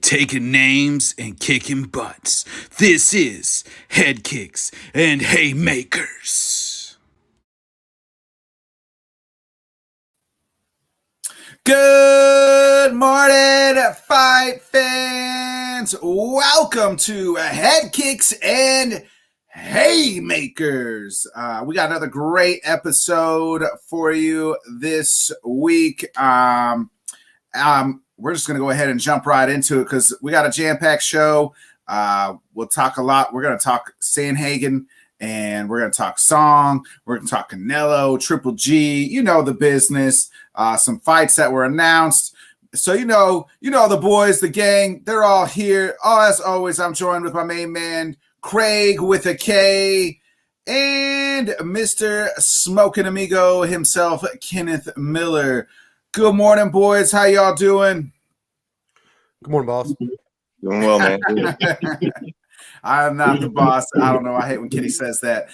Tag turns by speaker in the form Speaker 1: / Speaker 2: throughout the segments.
Speaker 1: taking names and kicking butts. This is Headkicks and Haymakers. Good morning, fight fans. Welcome to Headkicks and Haymakers. We got another great episode for you this week. We're just going to go ahead and jump right into it because we got a jam-packed show. We'll talk a lot. We're going to talk Sandhagen, and we're going to talk Song. We're going to talk Canelo, Triple G. You know the business. Some fights that were announced. So you know the boys, the gang. They're all here. As always, I'm joined with my main man, Craig with a K, and Mr. Smoking Amigo himself, Kenneth Miller. Good morning, boys. How y'all doing?
Speaker 2: Good morning, boss.
Speaker 3: Doing well, man.
Speaker 1: I'm not the boss. I don't know. I hate when Kenny says that.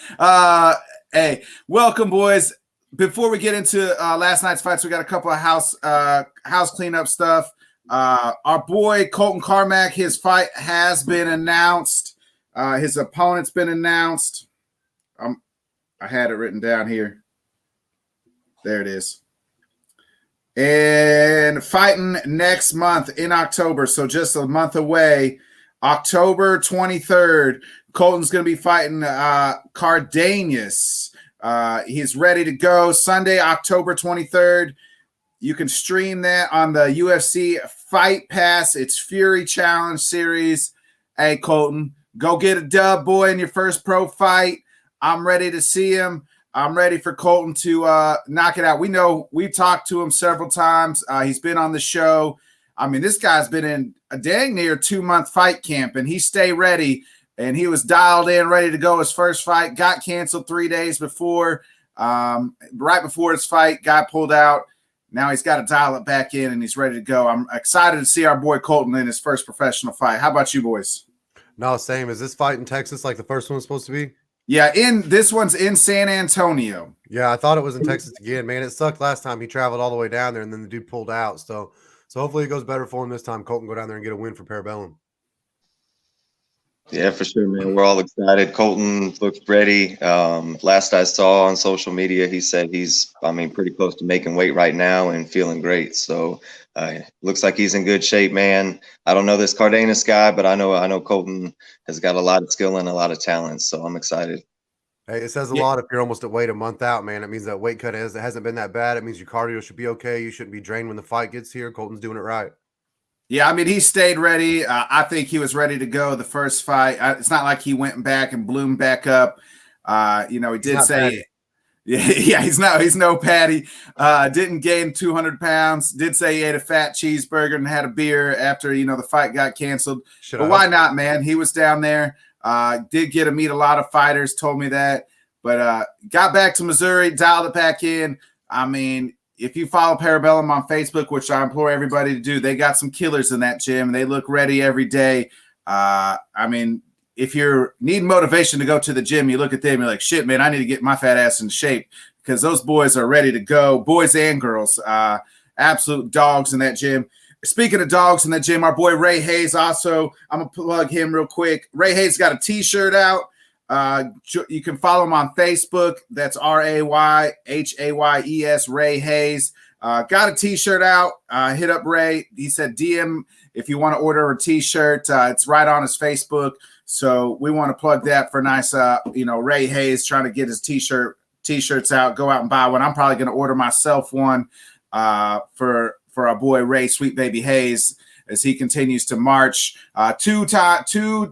Speaker 1: Hey, welcome, boys. Before we get into last night's fights, we got a couple of house cleanup stuff. Our boy Colton Carmack, his fight has been announced. His opponent's been announced. I had it written down here. There it is. And fighting next month in October, so just a month away, October 23rd, Colton's going to be fighting Cardenas. He's ready to go. Sunday, October 23rd. You can stream that on the UFC Fight Pass. It's Fury Challenge Series. Hey, Colton, go get a dub, boy, in your first pro fight. I'm ready to see him. I'm ready for Colton to knock it out. We know we've talked to him several times. He's been on the show. I mean, this guy's been in a dang near 2-month fight camp, and he stayed ready, and he was dialed in, ready to go. His first fight got canceled 3 days before. Right before his fight, got pulled out. Now he's got to dial it back in, and he's ready to go. I'm excited to see our boy Colton in his first professional fight. How about you, boys?
Speaker 2: No, same. Is this fight in Texas like the first one was supposed to be?
Speaker 1: Yeah, this one's in San Antonio.
Speaker 2: Yeah, I thought it was in Texas again. Man, it sucked last time. He traveled all the way down there, and then the dude pulled out. So hopefully it goes better for him this time. Colton go down there and get a win for Parabellum.
Speaker 3: Yeah, for sure, man. We're all excited. Colton looks ready. Last I saw on social media, he said he's, pretty close to making weight right now and feeling great. So looks like he's in good shape, man. I don't know this Cardenas guy, but I know Colton has got a lot of skill and a lot of talent. So I'm excited.
Speaker 2: Hey, it says a lot if you're almost at weight a month out, man. It means that weight cut hasn't been that bad. It means your cardio should be okay. You shouldn't be drained when the fight gets here. Colton's doing it right.
Speaker 1: Yeah, he stayed ready. I think he was ready to go the first fight. It's not like he went back and bloomed back up. He did say, yeah, he's no Patty. Didn't gain 200 pounds. Did say he ate a fat cheeseburger and had a beer after, the fight got canceled. But why not, man? He was down there. Did get to meet a lot of fighters, told me that. But got back to Missouri, dialed it back in. If you follow Parabellum on Facebook, which I implore everybody to do, they got some killers in that gym. They look ready every day. If you're needing motivation to go to the gym, you look at them, you're like, shit, man, I need to get my fat ass in shape because those boys are ready to go, boys and girls. Absolute dogs in that gym. Speaking of dogs in that gym, our boy Ray Hayes also, I'm going to plug him real quick. Ray Hayes got a T-shirt out. You can follow him on Facebook. That's RayHayes, Ray Hayes. Got a T-shirt out. Hit up Ray. He said DM if you want to order a T-shirt. It's right on his Facebook. So we want to plug that for nice, Ray Hayes trying to get his T-shirts out. Go out and buy one. I'm probably going to order myself one for our boy Ray, Sweet Baby Hayes, as he continues to march. Two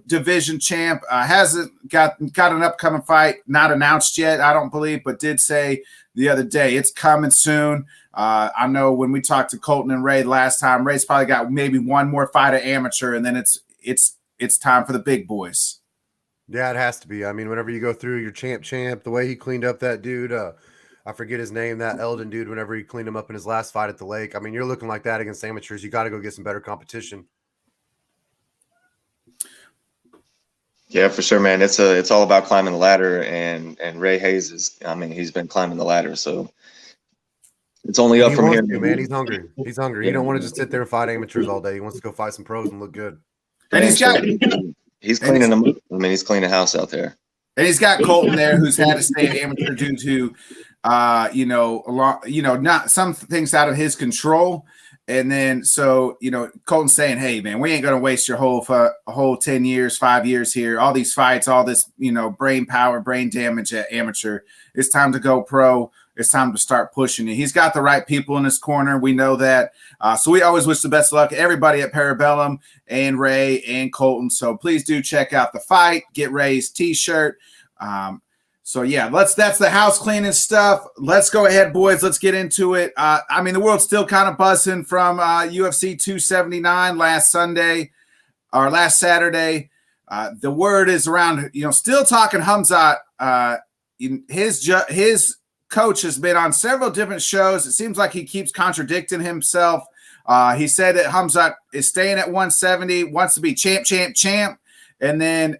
Speaker 1: division champ, hasn't got an upcoming fight, not announced yet, I don't believe, but did say the other day it's coming soon. I know when we talked to Colton and Ray last time, Ray's probably got maybe one more fight at amateur, and then it's time for the big boys.
Speaker 2: Yeah, it has to be. Whenever you go through your champ, the way he cleaned up that dude, I forget his name, that Eldon dude, whenever he cleaned him up in his last fight at the lake. You're looking like that against amateurs. You got to go get some better competition.
Speaker 3: Yeah, for sure, man. It's all about climbing the ladder, and Ray Hayes is, he's been climbing the ladder. So It's only
Speaker 2: And
Speaker 3: up
Speaker 2: he
Speaker 3: from here.
Speaker 2: wants to, man. He's hungry. He's hungry.
Speaker 3: Yeah.
Speaker 2: He don't want to just sit there and fight amateurs all day. He wants to go fight some pros and look good.
Speaker 1: And he's
Speaker 3: cleaning them up. I mean, he's cleaning house out there.
Speaker 1: And he's got Colton there, who's had to stay amateur due to, not some things out of his control. And then, so, Colton's saying, hey, man, we ain't going to waste your whole 10 years, 5 years here, all these fights, all this, brain power, brain damage at amateur. It's time to go pro. It's time to start pushing it. He's got the right people in his corner. We know that. So we always wish the best of luck to everybody at Parabellum and Ray and Colton. So please do check out the fight. Get Ray's t-shirt. That's the house cleaning stuff. Let's go ahead, boys. Let's get into it. The world's still kind of buzzing from UFC 279 last Saturday. The word is around, still talking Hamzat. His coach has been on several different shows. It seems like he keeps contradicting himself. He said that Hamzat is staying at 170, wants to be champ. And then,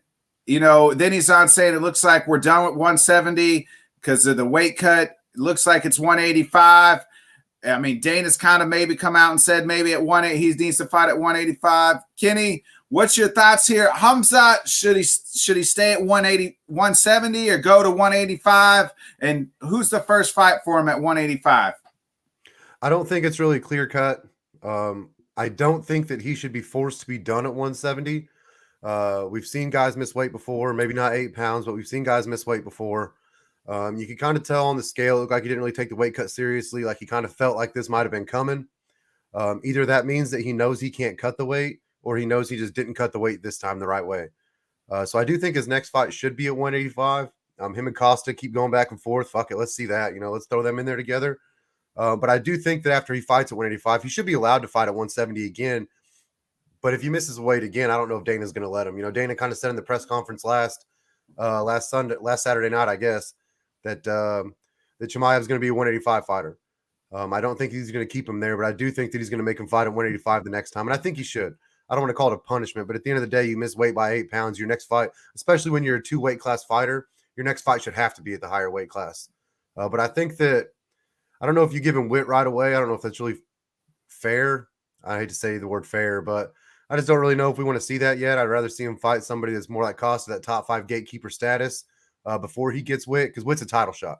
Speaker 1: then he's on saying it looks like we're done with 170 because of the weight cut. It looks like it's 185. Dana's kind of maybe come out and said maybe at 180 he needs to fight at 185. Kenny, what's your thoughts here? Hamzat, should he stay at 170 or go to 185? And who's the first fight for him at 185?
Speaker 2: I don't think it's really clear cut. I don't think that he should be forced to be done at 170. We've seen guys miss weight before, maybe not 8 pounds, but we've seen guys miss weight before. You can kind of tell on the scale, it looked like he didn't really take the weight cut seriously. Like he kind of felt like this might've been coming. Either that means that he knows he can't cut the weight, or he knows he just didn't cut the weight this time the right way. So I do think his next fight should be at 185. Him and Costa keep going back and forth. Fuck it. Let's see that, let's throw them in there together. But I do think that after he fights at 185, he should be allowed to fight at 170 again. But if he misses weight again, I don't know if Dana's going to let him. Dana kind of said in the press conference last Saturday night, I guess, that Chimaev's going to be a 185 fighter. I don't think he's going to keep him there, but I do think that he's going to make him fight at 185 the next time. And I think he should. I don't want to call it a punishment, but at the end of the day, you miss weight by 8 pounds. Your next fight, especially when you're a 2 weight class fighter, your next fight should have to be at the higher weight class. But I think that, I don't know if you give him wit right away. I don't know if that's really fair. I hate to say the word fair, but I just don't really know if we want to see that yet. I'd rather see him fight somebody that's more like Costa, that top 5 gatekeeper status, before he gets Witt, because Witt's a title shot.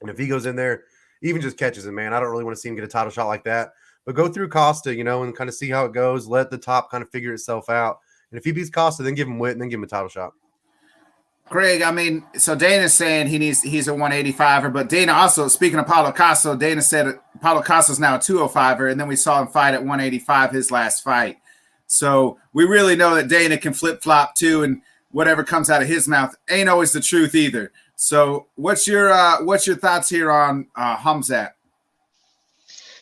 Speaker 2: And if he goes in there, even just catches him, man, I don't really want to see him get a title shot like that. But go through Costa, and kind of see how it goes. Let the top kind of figure itself out. And if he beats Costa, then give him Witt and then give him a title shot.
Speaker 1: Greg, so Dana's saying he's a 185er, but Dana also, speaking of Paulo Costa, Dana said Paulo Costa's now a 205er, and then we saw him fight at 185 his last fight. So we really know that Dana can flip-flop too, and whatever comes out of his mouth ain't always the truth either. So what's your thoughts here on Hamzat?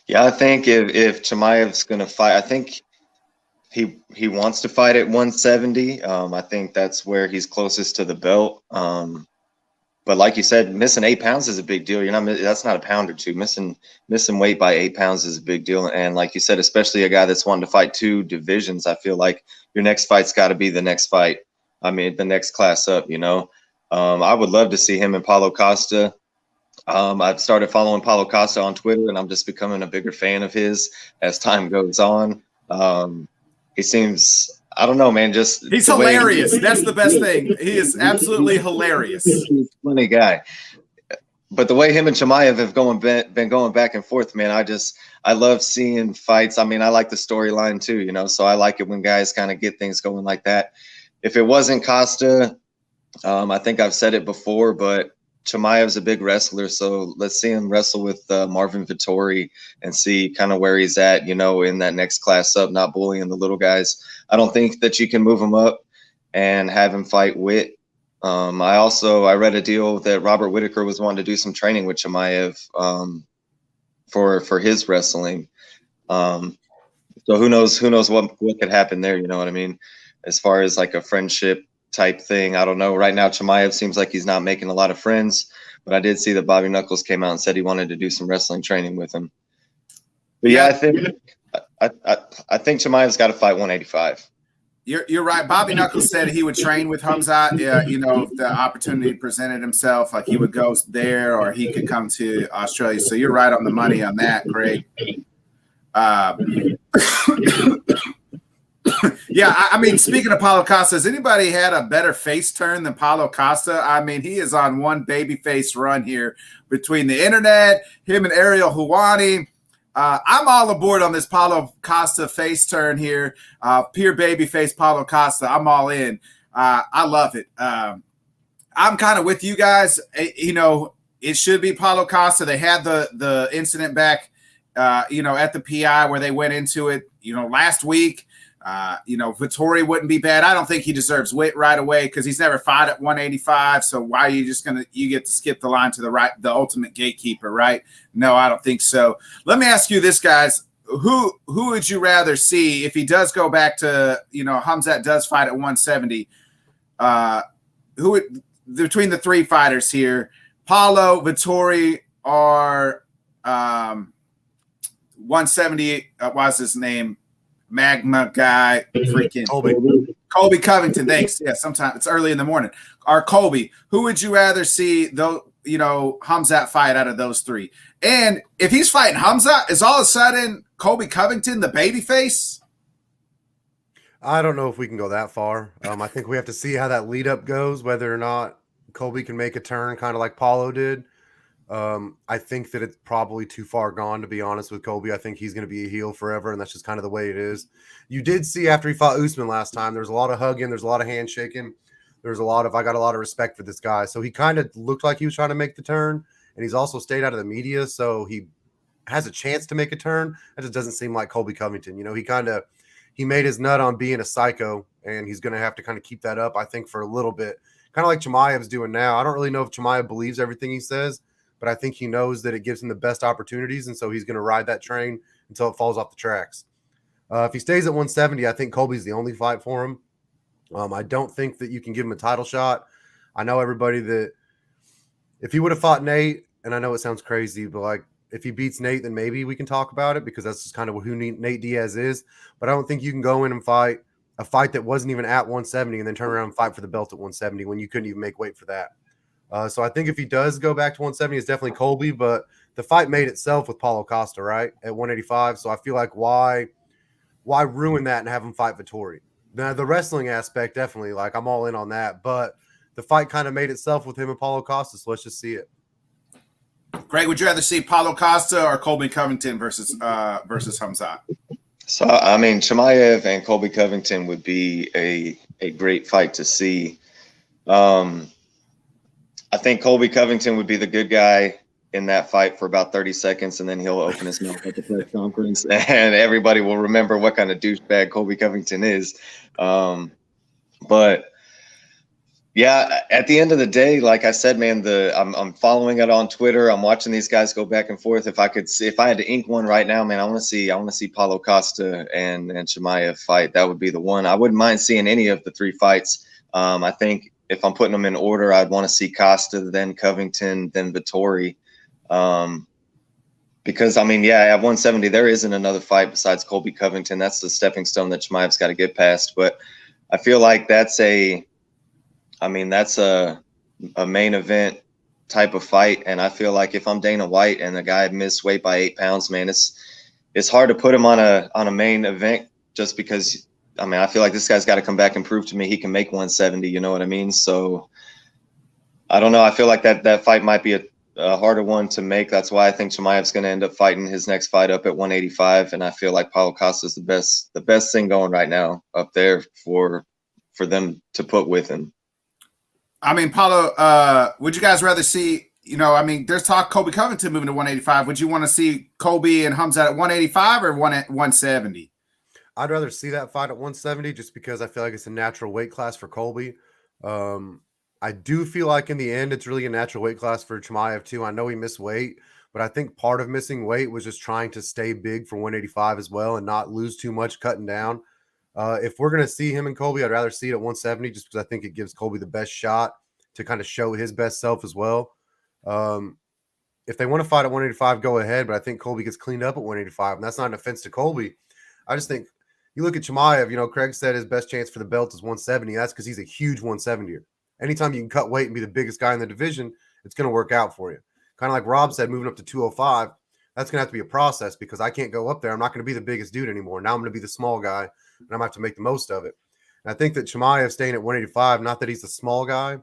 Speaker 3: Yeah, I think if Chimaev's going to fight, I think he wants to fight at 170. I think that's where he's closest to the belt. But like you said, missing 8 pounds is a big deal. That's not a pound or two. Missing weight by 8 pounds is a big deal. And like you said, especially a guy that's wanting to fight 2 divisions, I feel like your next fight's got to be the next fight. The next class up, I would love to see him and Paulo Costa. I've started following Paulo Costa on Twitter, and I'm just becoming a bigger fan of his as time goes on. He seems, I don't know, man,
Speaker 1: he's hilarious. That's the best thing. He is absolutely hilarious.
Speaker 3: He's a funny guy. But the way him and Chimaev have been going back and forth, man, I love seeing fights. I like the storyline too, so I like it when guys kind of get things going like that. If it wasn't Costa, I think I've said it before, but Chimaev's a big wrestler, so let's see him wrestle with Marvin Vettori and see kind of where he's at, in that next class up, not bullying the little guys. I don't think that you can move him up and have him fight Witt. I read a deal that Robert Whitaker was wanting to do some training with Chimaev for his wrestling. So who knows what could happen there, you know what I mean? As far as like a friendship type thing, I don't know. Right now, Chimaev seems like he's not making a lot of friends, but I did see that Bobby Knuckles came out and said he wanted to do some wrestling training with him. But yeah, I think Chimaev's got to fight 185.
Speaker 1: You're right. Bobby Knuckles said he would train with Hamzat. You know, if the opportunity presented himself, like he would go there or he could come to Australia. So you're right on the money on that, Craig. Yeah, I mean, speaking of Paulo Costa, has anybody had a better face turn than Paulo Costa? I mean, he is on one babyface run here between the internet, him and Ariel Helwani. I'm all aboard on this Paulo Costa face turn here. Pure babyface Paulo Costa. I'm all in. I love it. I'm kind of with you guys. You know, it should be Paulo Costa. They had the incident back, you know, at the PI where they went into it, you know, last week. You know, Vettori wouldn't be bad. I don't think he deserves weight right away because he's never fought at 185. So why are you just you get to skip the line to the right, the ultimate gatekeeper, right? No, I don't think so. Let me ask you this, guys. Who would you rather see if he does go back to, you know, Hamzat does fight at 170? Who would, between the three fighters here, Paulo, Vettori, or 170, what's his name? Magma guy, freaking Colby Covington. Thanks. Yeah, sometimes it's early in the morning. Or Colby. Who would you rather see, though? You know, Hamzat fight out of those three? And if he's fighting Hamzat, is all of a sudden Colby Covington the babyface?
Speaker 2: I don't know if we can go that far. I think we have to see how that lead up goes, whether or not Colby can make a turn, kind of like Paulo did. I think that it's probably too far gone, to be honest with Colby. I think he's going to be a heel forever, and that's just kind of the way it is. You did see after he fought Usman last time, there was a lot of hugging, there's a lot of handshaking. There's I got a lot of respect for this guy. So he kind of looked like he was trying to make the turn, and he's also stayed out of the media, so he has a chance to make a turn. That just doesn't seem like Colby Covington. You know, he made his nut on being a psycho, and he's going to have to kind of keep that up, I think, for a little bit. Kind of like Chimaev's doing now. I don't really know if Chimaev believes everything he says, but I think he knows that it gives him the best opportunities, and so he's going to ride that train until it falls off the tracks. If he stays at 170, I think Colby's the only fight for him. I don't think that you can give him a title shot. I know everybody that if he would have fought Nate, and I know it sounds crazy, but like if he beats Nate, then maybe we can talk about it because that's just kind of who Nate Diaz is. But I don't think you can go in and fight a fight that wasn't even at 170 and then turn around and fight for the belt at 170 when you couldn't even make weight for that. So I think if he does go back to 170, it's definitely Colby, but the fight made itself with Paulo Costa, right, at 185. So I feel like why ruin that and have him fight Vettori? Now, the wrestling aspect, definitely, like I'm all in on that, but the fight kind of made itself with him and Paulo Costa, so let's just see it.
Speaker 1: Greg, would you rather see Paulo Costa or Colby Covington versus Hamzat?
Speaker 3: So, I mean, Chimaev and Colby Covington would be a great fight to see. I think Colby Covington would be the good guy in that fight for about 30 seconds, and then he'll open his mouth at the press conference, and everybody will remember what kind of douchebag Colby Covington is. But yeah, at the end of the day, like I said, man, I'm following it on Twitter. I'm watching these guys go back and forth. If I had to ink one right now, man, I want to see Paulo Costa and Chimaev fight. That would be the one. I wouldn't mind seeing any of the three fights. I think if I'm putting them in order, I'd want to see Costa, then Covington, then Vettori. Because, I mean, yeah, at 170, there isn't another fight besides Colby Covington. That's the stepping stone that Chimaev's got to get past. But I feel like that's a main event type of fight. And I feel like if I'm Dana White and the guy missed weight by 8 pounds, man, it's hard to put him on a main event just because – I mean, I feel like this guy's got to come back and prove to me he can make 170. You know what I mean? So I don't know. I feel like that fight might be a harder one to make. That's why I think Chimaev's going to end up fighting his next fight up at 185. And I feel like Paulo Costa is the best thing going right now up there for them to put with him. I
Speaker 1: mean, Paulo, would you guys rather see, you know, I mean, there's talk Colby Covington moving to 185. Would you want to see Colby and Hamzat at 185 or 170?
Speaker 2: I'd rather see that fight at 170 just because I feel like it's a natural weight class for Colby. I do feel like in the end, it's really a natural weight class for Chimaev too. I know he missed weight, but I think part of missing weight was just trying to stay big for 185 as well and not lose too much cutting down. If we're going to see him and Colby, I'd rather see it at 170 just because I think it gives Colby the best shot to kind of show his best self as well. If they want to fight at 185, go ahead, but I think Colby gets cleaned up at 185, and that's not an offense to Colby. I just think You look at Chimaev, Craig said his best chance for the belt is 170. That's because he's a huge 170er. Anytime you can cut weight and be the biggest guy in the division, it's going to work out for you. Kind of like Rob said, moving up to 205, that's going to have to be a process because I can't go up there. I'm not going to be the biggest dude anymore. Now I'm going to be the small guy, and I'm going to have to make the most of it. And I think that Chimaev staying at 185, not that he's a small guy,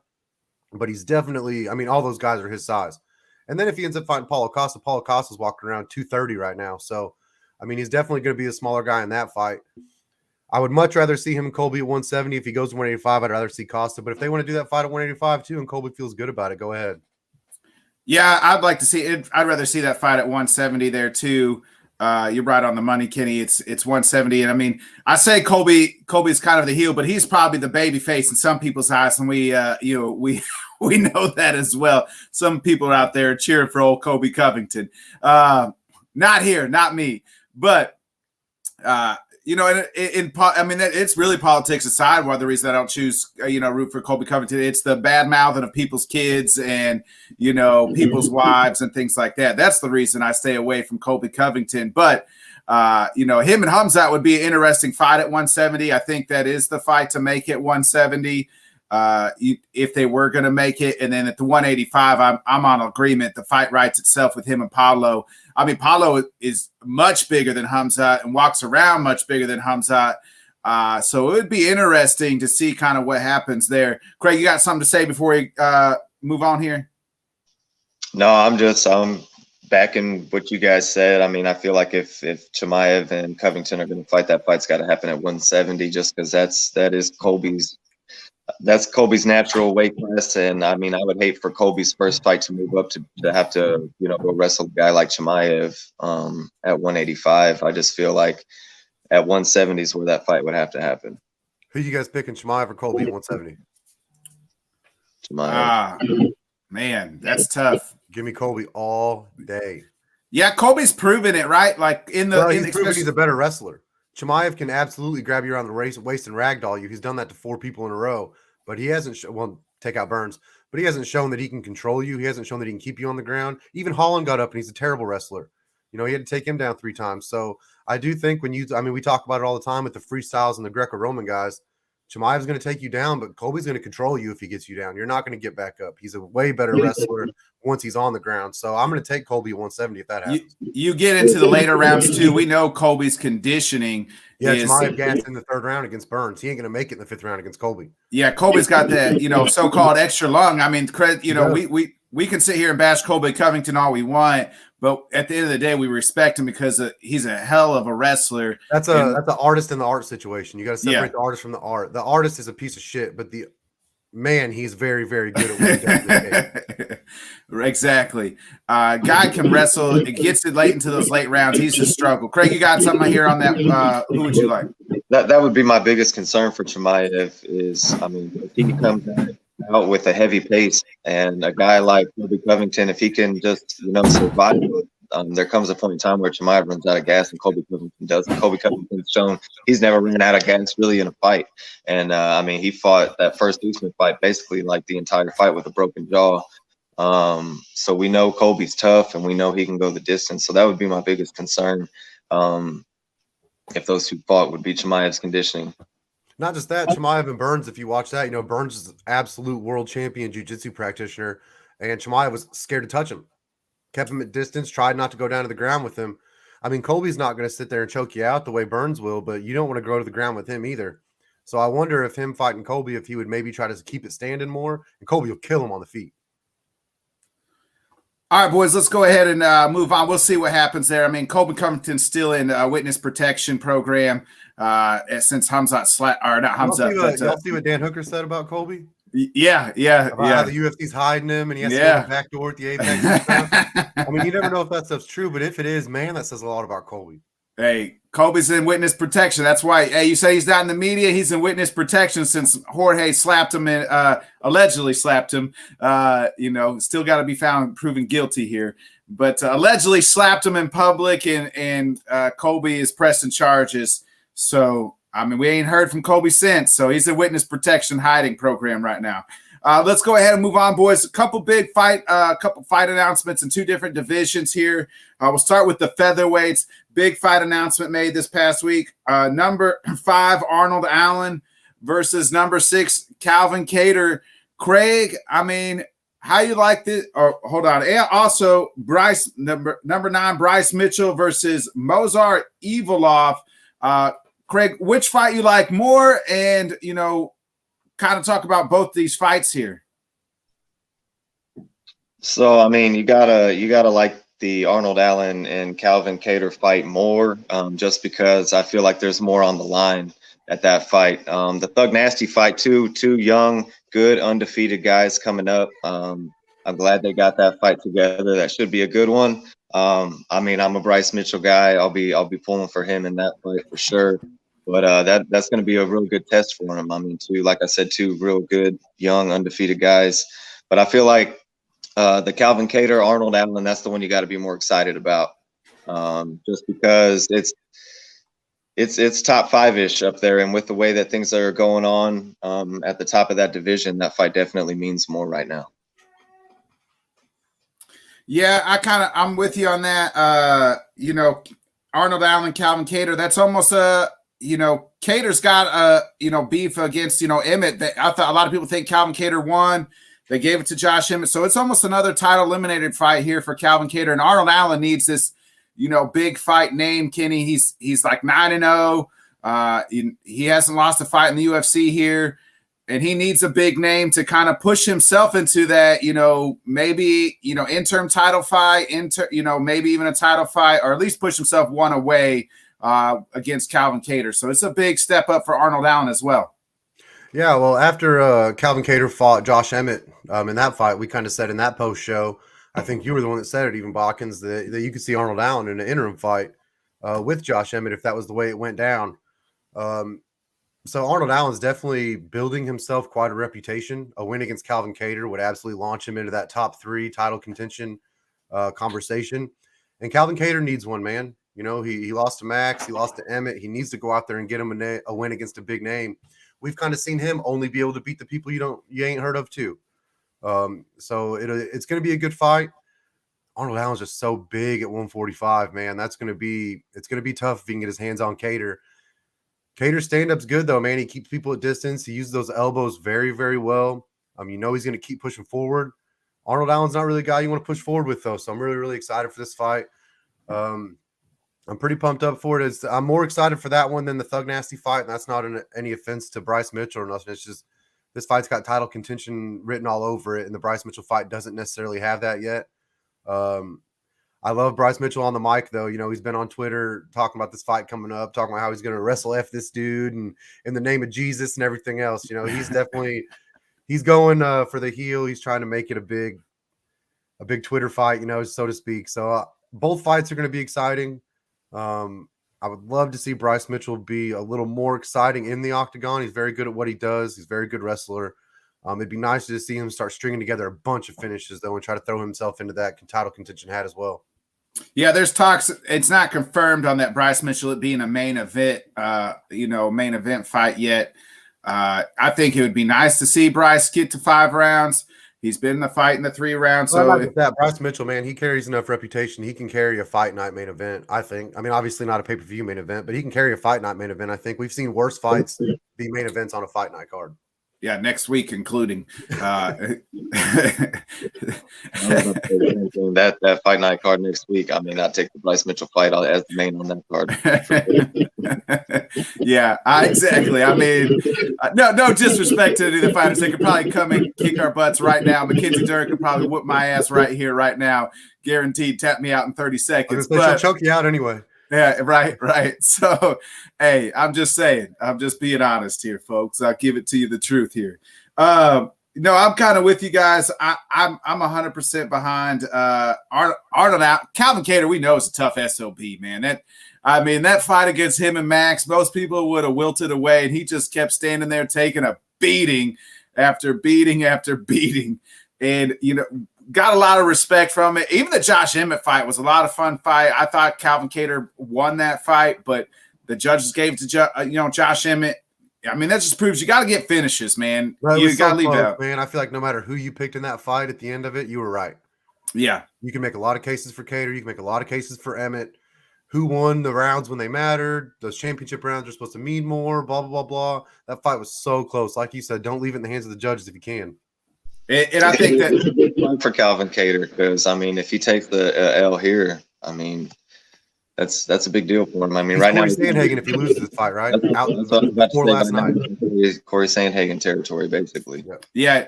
Speaker 2: but he's definitely, all those guys are his size. And then if he ends up fighting Paulo Costa's walking around 230 right now. So, he's definitely going to be a smaller guy in that fight. I would much rather see him and Colby at 170. If he goes to 185, I'd rather see Costa. But if they want to do that fight at 185 too, and Colby feels good about it, go ahead.
Speaker 1: Yeah, I'd like to see it. I'd rather see that fight at 170 there too. You're right on the money, Kenny. It's 170, and I say Colby's kind of the heel, but he's probably the baby face in some people's eyes, and we we know that as well. Some people out there cheering for old Colby Covington. Not here, not me, but it's really politics aside. One of the reasons I don't choose, root for Colby Covington, it's the bad mouthing of people's kids and, people's wives and things like that. That's the reason I stay away from Colby Covington. But, him and Hamzat would be an interesting fight at 170. I think that is the fight to make it 170 if they were going to make it. And then at the 185, I'm on agreement. The fight writes itself with him and Paulo. Paulo is much bigger than Hamzat and walks around much bigger than Hamzat. So it would be interesting to see kind of what happens there. Craig, you got something to say before we move on here?
Speaker 3: No, I'm backing what you guys said. I feel like if Chimaev and Covington are going to fight, that fight's got to happen at 170 just because that's Colby's natural weight class. And I would hate for Colby's first fight to move up to have to, go wrestle a guy like Chimaev at 185. I just feel like at 170 is where that fight would have to happen.
Speaker 2: Who you guys picking, Chimaev or Colby at 170?
Speaker 3: Chimaev.
Speaker 1: Man, that's tough.
Speaker 2: Give me Colby all day.
Speaker 1: Yeah, Colby's proven it, right? Like
Speaker 2: he's proven he's a better wrestler. Chimaev can absolutely grab you around the waist and ragdoll you. He's done that to 4 people in a row, but he hasn't take out Burns, but he hasn't shown that he can control you. He hasn't shown that he can keep you on the ground. Even Holland got up and he's a terrible wrestler. He had to take him down 3 times. So I do think we talk about it all the time with the freestyles and the Greco-Roman guys. Chimaev's going to take you down, but Colby's going to control you if he gets you down. You're not going to get back up. He's a way better wrestler once he's on the ground. So I'm going to take Colby at 170 if that happens.
Speaker 1: You get into the later rounds too. We know Colby's conditioning.
Speaker 2: Yeah, Chimaev gassed in the 3rd round against Burns. He ain't going to make it in the 5th round against Colby.
Speaker 1: Yeah, Colby's got that, so-called extra lung. We can sit here and bash Colby Covington all we want, but at the end of the day, we respect him because he's a hell of a wrestler.
Speaker 2: That's an artist in the art situation. You got to separate the artist from the art. The artist is a piece of shit, but the man, he's very, very good at what he does.
Speaker 1: Exactly. Guy can wrestle. It gets it late into those late rounds. He's a struggle. Craig, you got something here on that? Who would you like?
Speaker 3: That would be my biggest concern for Chimaev is, if he comes out with a heavy pace and a guy like Colby Covington, if he can just, survive it, there comes a point in time where Chimaev runs out of gas and Colby Covington doesn't. Colby Covington's shown he's never ran out of gas really in a fight. And, he fought that first Usman fight basically like the entire fight with a broken jaw. So we know Colby's tough and we know he can go the distance. So that would be my biggest concern if those 2 fought would be Chimaev's conditioning.
Speaker 2: Not just that, Chimaev and Burns, if you watch that, Burns is an absolute world champion jiu-jitsu practitioner, and Chimaev was scared to touch him. Kept him at distance, tried not to go down to the ground with him. Colby's not going to sit there and choke you out the way Burns will, but you don't want to go to the ground with him either. So I wonder if him fighting Colby, if he would maybe try to keep it standing more, and Colby will kill him on the feet.
Speaker 1: All right, boys, let's go ahead and move on. We'll see what happens there. Colby Covington's still in witness protection program since Hamzat
Speaker 2: Y'all see what Dan Hooker said about Colby?
Speaker 1: Yeah.
Speaker 2: How the UFC's hiding him and he has to go back door at the Apex and stuff. You never know if that stuff's true, but if it is, man, that says a lot about Colby.
Speaker 1: Hey, Colby's in witness protection. That's why. Hey, you say he's not in the media. He's in witness protection since Jorge slapped him and allegedly slapped him. Still got to be found proven guilty here, but allegedly slapped him in public, and Colby is pressing charges. So we ain't heard from Colby since. So he's in witness protection hiding program right now. Let's go ahead and move on, boys. A couple fight announcements in two different divisions here. We'll start with the featherweights. Big fight announcement made this past week. Number 5, Arnold Allen versus number 6, Calvin Kattar. Craig, I mean, how you like this? Oh, hold on. And also, Bryce, number 9, Bryce Mitchell versus Mozart Evolov. Craig, which fight you like more? And, kind of talk about both these fights here.
Speaker 3: So, I mean, you gotta like the Arnold Allen and Calvin Kattar fight more, just because I feel like there's more on the line at that fight. The Thug Nasty fight too, two young, good, undefeated guys coming up. I'm glad they got that fight together. That should be a good one. I mean, I'm a Bryce Mitchell guy. I'll be pulling for him in that fight for sure. But that's going to be a real good test for him. I mean, like I said, two real good, young, undefeated guys. But I feel like the Calvin Kattar, Arnold Allen, that's the one you got to be more excited about, just because it's top 5-ish up there, and with the way that things are going on at the top of that division, that fight definitely means more right now.
Speaker 1: Yeah, I'm with you on that. Arnold Allen, Calvin Kattar, that's almost Kattar's got beef against Emmett. I thought a lot of people think Calvin Kattar won. They gave it to Josh Emmett, so it's almost another title eliminated fight here for Calvin Kattar. And Arnold Allen needs this big fight name. Kenny, he's like 9-0. He hasn't lost a fight in the UFC here, and he needs a big name to kind of push himself into that. Maybe interim title fight, maybe even a title fight, or at least push himself one away against Calvin Kattar. So it's a big step up for Arnold Allen as well.
Speaker 2: Yeah, well, after Calvin Kattar fought Josh Emmett in that fight, we kind of said in that post show, I think you were the one that said it, even Botkins, that you could see Arnold Allen in an interim fight with Josh Emmett if that was the way it went down. So Arnold Allen's definitely building himself quite a reputation. A win against Calvin Kattar would absolutely launch him into that top 3 title contention conversation. And Calvin Kattar needs one, man. He lost to Max, he lost to Emmett. He needs to go out there and get him a win against a big name. We've kind of seen him only be able to beat the people you ain't heard of too. So it's going to be a good fight. Arnold Allen's just so big at 145, man. It's going to be tough if he can get his hands on Kattar. Kattar's stand-up's good though, man. He keeps people at distance. He uses those elbows very, very well. He's going to keep pushing forward. Arnold Allen's not really a guy you want to push forward with though. So I'm really, really excited for this fight. I'm pretty pumped up for it. I'm more excited for that one than the Thug Nasty fight, and that's not any offense to Bryce Mitchell or nothing. It's just this fight's got title contention written all over it, and the Bryce Mitchell fight doesn't necessarily have that yet. I love Bryce Mitchell on the mic, though. He's been on Twitter talking about this fight coming up, talking about how he's going to wrestle this dude and in the name of Jesus and everything else. He's definitely he's going for the heel. He's trying to make it a big Twitter fight, so to speak. So both fights are going to be exciting. I would love to see Bryce Mitchell be a little more exciting in the octagon. He's very good at what he does. He's a very good wrestler. It'd be nice to see him start stringing together a bunch of finishes, though, and try to throw himself into that title contention hat as well.
Speaker 1: Yeah, there's talks. It's not confirmed on that Bryce Mitchell it being a main event, main event fight yet. I think it would be nice to see Bryce get to 5 rounds. He's been in the fight in the 3 rounds. So
Speaker 2: that Bryce Mitchell, man, he carries enough reputation. He can carry a fight night main event, I think. Obviously not a pay-per-view main event, but he can carry a fight night main event. I think we've seen worse fights be main events on a fight night card.
Speaker 1: Yeah, next week, including
Speaker 3: that fight night card next week. I'd take the Bryce Mitchell fight as the main on that
Speaker 1: card. Yeah, exactly. No disrespect to any of the fighters. They could probably come and kick our butts right now. Mackenzie Dern could probably whoop my ass right here, right now. Guaranteed, tap me out in 30 seconds.
Speaker 2: But she'll choke you out anyway.
Speaker 1: Yeah, right. So, hey, I'm just saying. I'm just being honest here, folks. I'll give it to you the truth here. I'm kind of with you guys. I'm 100% behind Arnold out. Calvin Kattar, we know is a tough SOB, man. That fight against him and Max, most people would have wilted away, and he just kept standing there taking a beating after beating after beating. And, got a lot of respect from it. Even the Josh Emmett fight was a lot of fun fight. I thought Calvin Kattar won that fight, but the judges gave it to Josh Emmett. I mean, that just proves you got to get finishes, man.
Speaker 2: Bro,
Speaker 1: You got to leave
Speaker 2: close,
Speaker 1: out.
Speaker 2: man. I feel like no matter who you picked in that fight, at the end of it, you were right.
Speaker 1: Yeah.
Speaker 2: You can make a lot of cases for Cater. You can make a lot of cases for Emmett. Who won the rounds when they mattered? Those championship rounds are supposed to mean more, blah, blah, blah, blah. That fight was so close. Like you said, don't leave it in the hands of the judges if you can.
Speaker 1: And I think that
Speaker 3: for Calvin Cater, because I mean, if he takes the L here, I mean, that's a big deal for him. I mean,
Speaker 2: He's
Speaker 3: right
Speaker 2: Corey
Speaker 3: now,
Speaker 2: Sandhagen if he loses this fight, right?
Speaker 3: that's
Speaker 2: Out
Speaker 3: what I was about to
Speaker 2: before
Speaker 3: say.
Speaker 2: last night.
Speaker 3: Corey Sandhagen territory, basically.
Speaker 1: Yeah,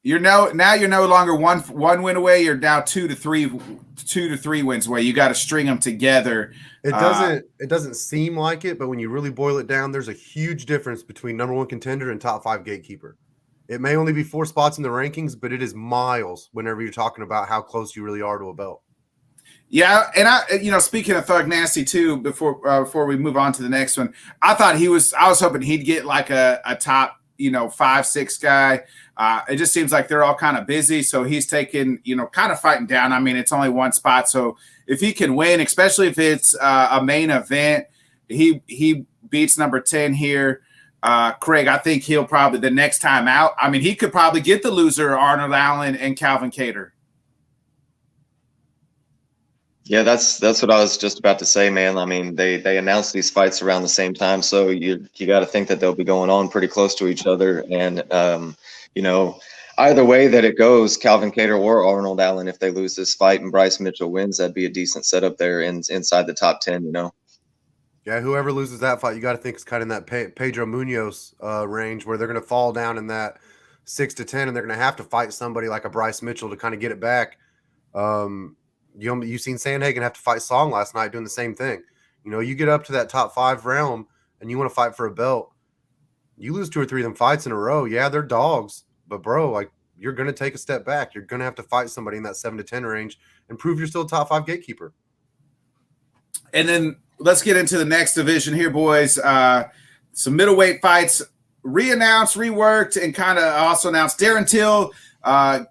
Speaker 1: you're no longer one win away. You're now 2 to 3 wins away. You got to string them together.
Speaker 2: It doesn't seem like it, but when you really boil it down, there's a huge difference between number 1 contender and top 5 gatekeeper. It may only be 4 spots in the rankings, but it is miles whenever you're talking about how close you really are to a belt.
Speaker 1: Yeah, and speaking of Thug Nasty too, before we move on to the next one, I was hoping he'd get like a top 5-6 guy. It just seems like they're all kind of busy, so he's taking kind of fighting down. I mean, it's only 1 spot, so if he can win, especially if it's a main event, he beats number 10 here. Craig, I think he'll probably the next time out. I mean, he could probably get the loser Arnold Allen and Calvin Cater.
Speaker 3: Yeah, that's what I was just about to say, man. I mean, they announced these fights around the same time, so you got to think that they'll be going on pretty close to each other. And either way that it goes, Calvin Cater or Arnold Allen, if they lose this fight and Bryce Mitchell wins, that'd be a decent setup there inside the top 10.
Speaker 2: Yeah, whoever loses that fight, you got to think is kind of in that Pedro Munoz range where they're going to fall down in that 6 to 10, and they're going to have to fight somebody like a Bryce Mitchell to kind of get it back. You've seen Sandhagen have to fight Song last night doing the same thing. You get up to that top 5 realm and you want to fight for a belt. You lose 2 or 3 of them fights in a row. Yeah, they're dogs, but bro, like you're going to take a step back. You're going to have to fight somebody in that 7 to 10 range and prove you're still a top 5 gatekeeper.
Speaker 1: And then let's get into the next division here, boys. Some middleweight fights re-announced, reworked, and kind of also announced. Darren Till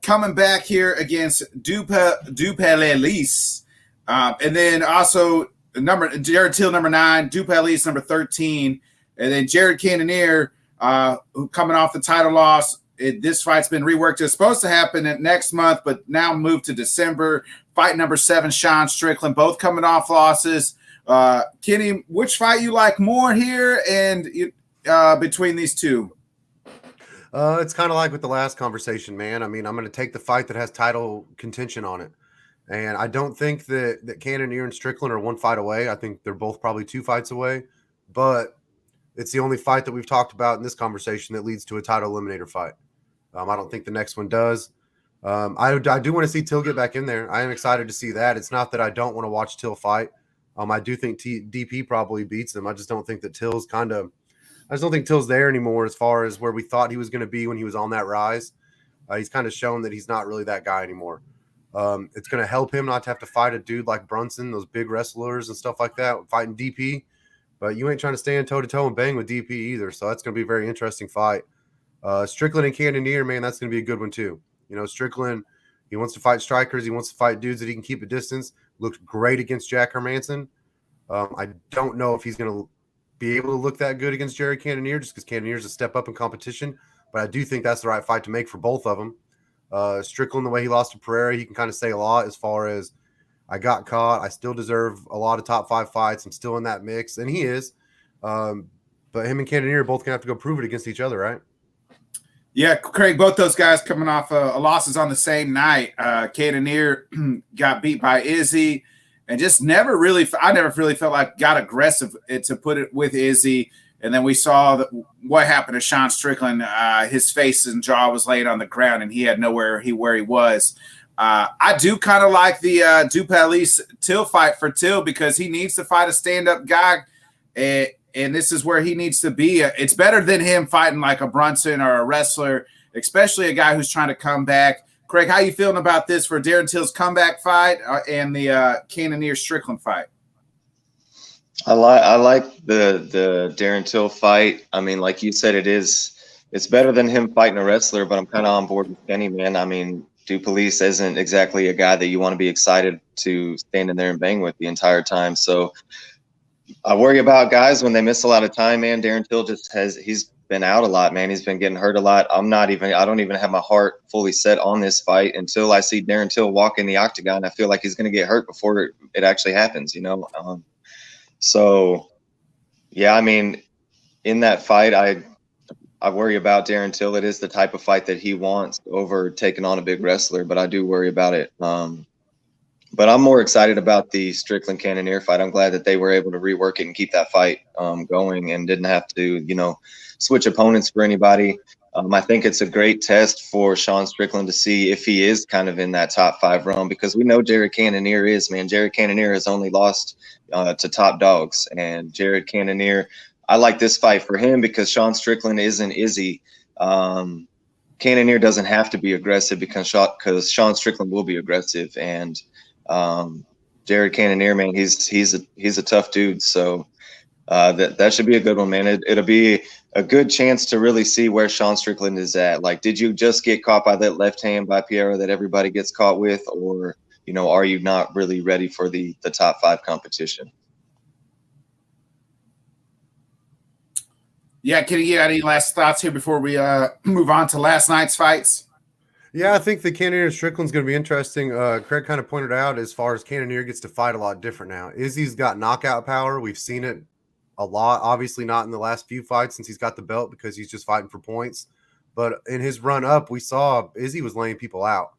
Speaker 1: coming back here against Duplessis. And then also Darren Till, number 9, Duplessis, number 13. And then Jared Cannonier, who coming off the title loss. This fight's been reworked. It's supposed to happen next month, but now moved to December. Fight number 7, Sean Strickland, both coming off losses. Kenny, which fight you like more here and between these two?
Speaker 2: It's kind of like with the last conversation, man. I mean, I'm going to take the fight that has title contention on it. And I don't think that Cannonier and Strickland are 1 fight away. I think they're both probably 2 fights away. But it's the only fight that we've talked about in this conversation that leads to a title eliminator fight. I don't think the next one does. I do want to see Till get back in there. I am excited to see that. It's not that I don't want to watch Till fight. I do think DP probably beats him. I just don't think that Till's I just don't think Till's there anymore as far as where we thought he was going to be when he was on that rise. He's kind of shown that he's not really that guy anymore. It's going to help him not to have to fight a dude like Brunson, those big wrestlers and stuff like that, fighting DP. But you ain't trying to stand toe-to-toe and bang with DP either, so that's going to be a very interesting fight. Strickland and Cannonier, man, that's going to be a good one too. Strickland, he wants to fight strikers. He wants to fight dudes that he can keep a distance. Looked great against Jack Hermanson. I don't know if he's going to be able to look that good against Jared Cannonier just because Cannonier's a step up in competition. But I do think that's the right fight to make for both of them. Strickland, the way he lost to Pereira, he can kind of say a lot as far as I got caught. I still deserve a lot of top 5 fights. I'm still in that mix, and he is. But him and Cannonier are both going to have to go prove it against each other, right?
Speaker 1: Yeah, Craig, both those guys coming off losses on the same night. Cannonier got beat by Izzy and just I never really felt like got aggressive to put it with Izzy. And then we saw what happened to Sean Strickland. His face and jaw was laid on the ground, and he had nowhere where he was. I do kind of like the Duplessis Till fight for Till because he needs to fight a stand-up guy, and this is where he needs to be. It's better than him fighting like a Brunson or a wrestler, especially a guy who's trying to come back. Craig, how you feeling about this for Darren Till's comeback fight and the Cannonier Strickland fight?
Speaker 3: I like the Darren Till fight. I mean, like you said, it's better than him fighting a wrestler, but I'm kind of on board with Kenny, man. I mean, Duplessis isn't exactly a guy that you want to be excited to stand in there and bang with the entire time. So, I worry about guys when they miss a lot of time, man. Darren Till he's been out a lot, man. He's been getting hurt a lot. I don't even have my heart fully set on this fight until I see Darren Till walk in the octagon. I feel like he's going to get hurt before it actually happens, you know? So yeah, I mean, in that fight, I worry about Darren Till. It is the type of fight that he wants over taking on a big wrestler, but I do worry about it. But I'm more excited about the Strickland Cannonier fight. I'm glad that they were able to rework it and keep that fight going and didn't have to, you know, switch opponents for anybody. I think it's a great test for Sean Strickland to see if he is kind of in that top 5 realm, because we know Jared Cannonier is, man. Jared Cannonier has only lost to top dogs, and Jared Cannonier, I like this fight for him because Sean Strickland isn't Izzy. Cannonier doesn't have to be aggressive because Sean Strickland will be aggressive, and Jared Cannonier, man, he's a tough dude. So that should be a good one, man. It'll be a good chance to really see where Sean Strickland is at. Like, did you just get caught by that left hand by Piero that everybody gets caught with, or, you know, are you not really ready for the top 5 competition?
Speaker 1: Yeah, Kenny, you got any last thoughts here before we move on to last night's fights?
Speaker 2: Yeah, I think the Cannonier Strickland's going to be interesting. Craig kind of pointed out, as far as Cannonier gets to fight a lot different now. Izzy's got knockout power. We've seen it a lot. Obviously not in the last few fights since he's got the belt, because he's just fighting for points. But in his run up, we saw Izzy was laying people out.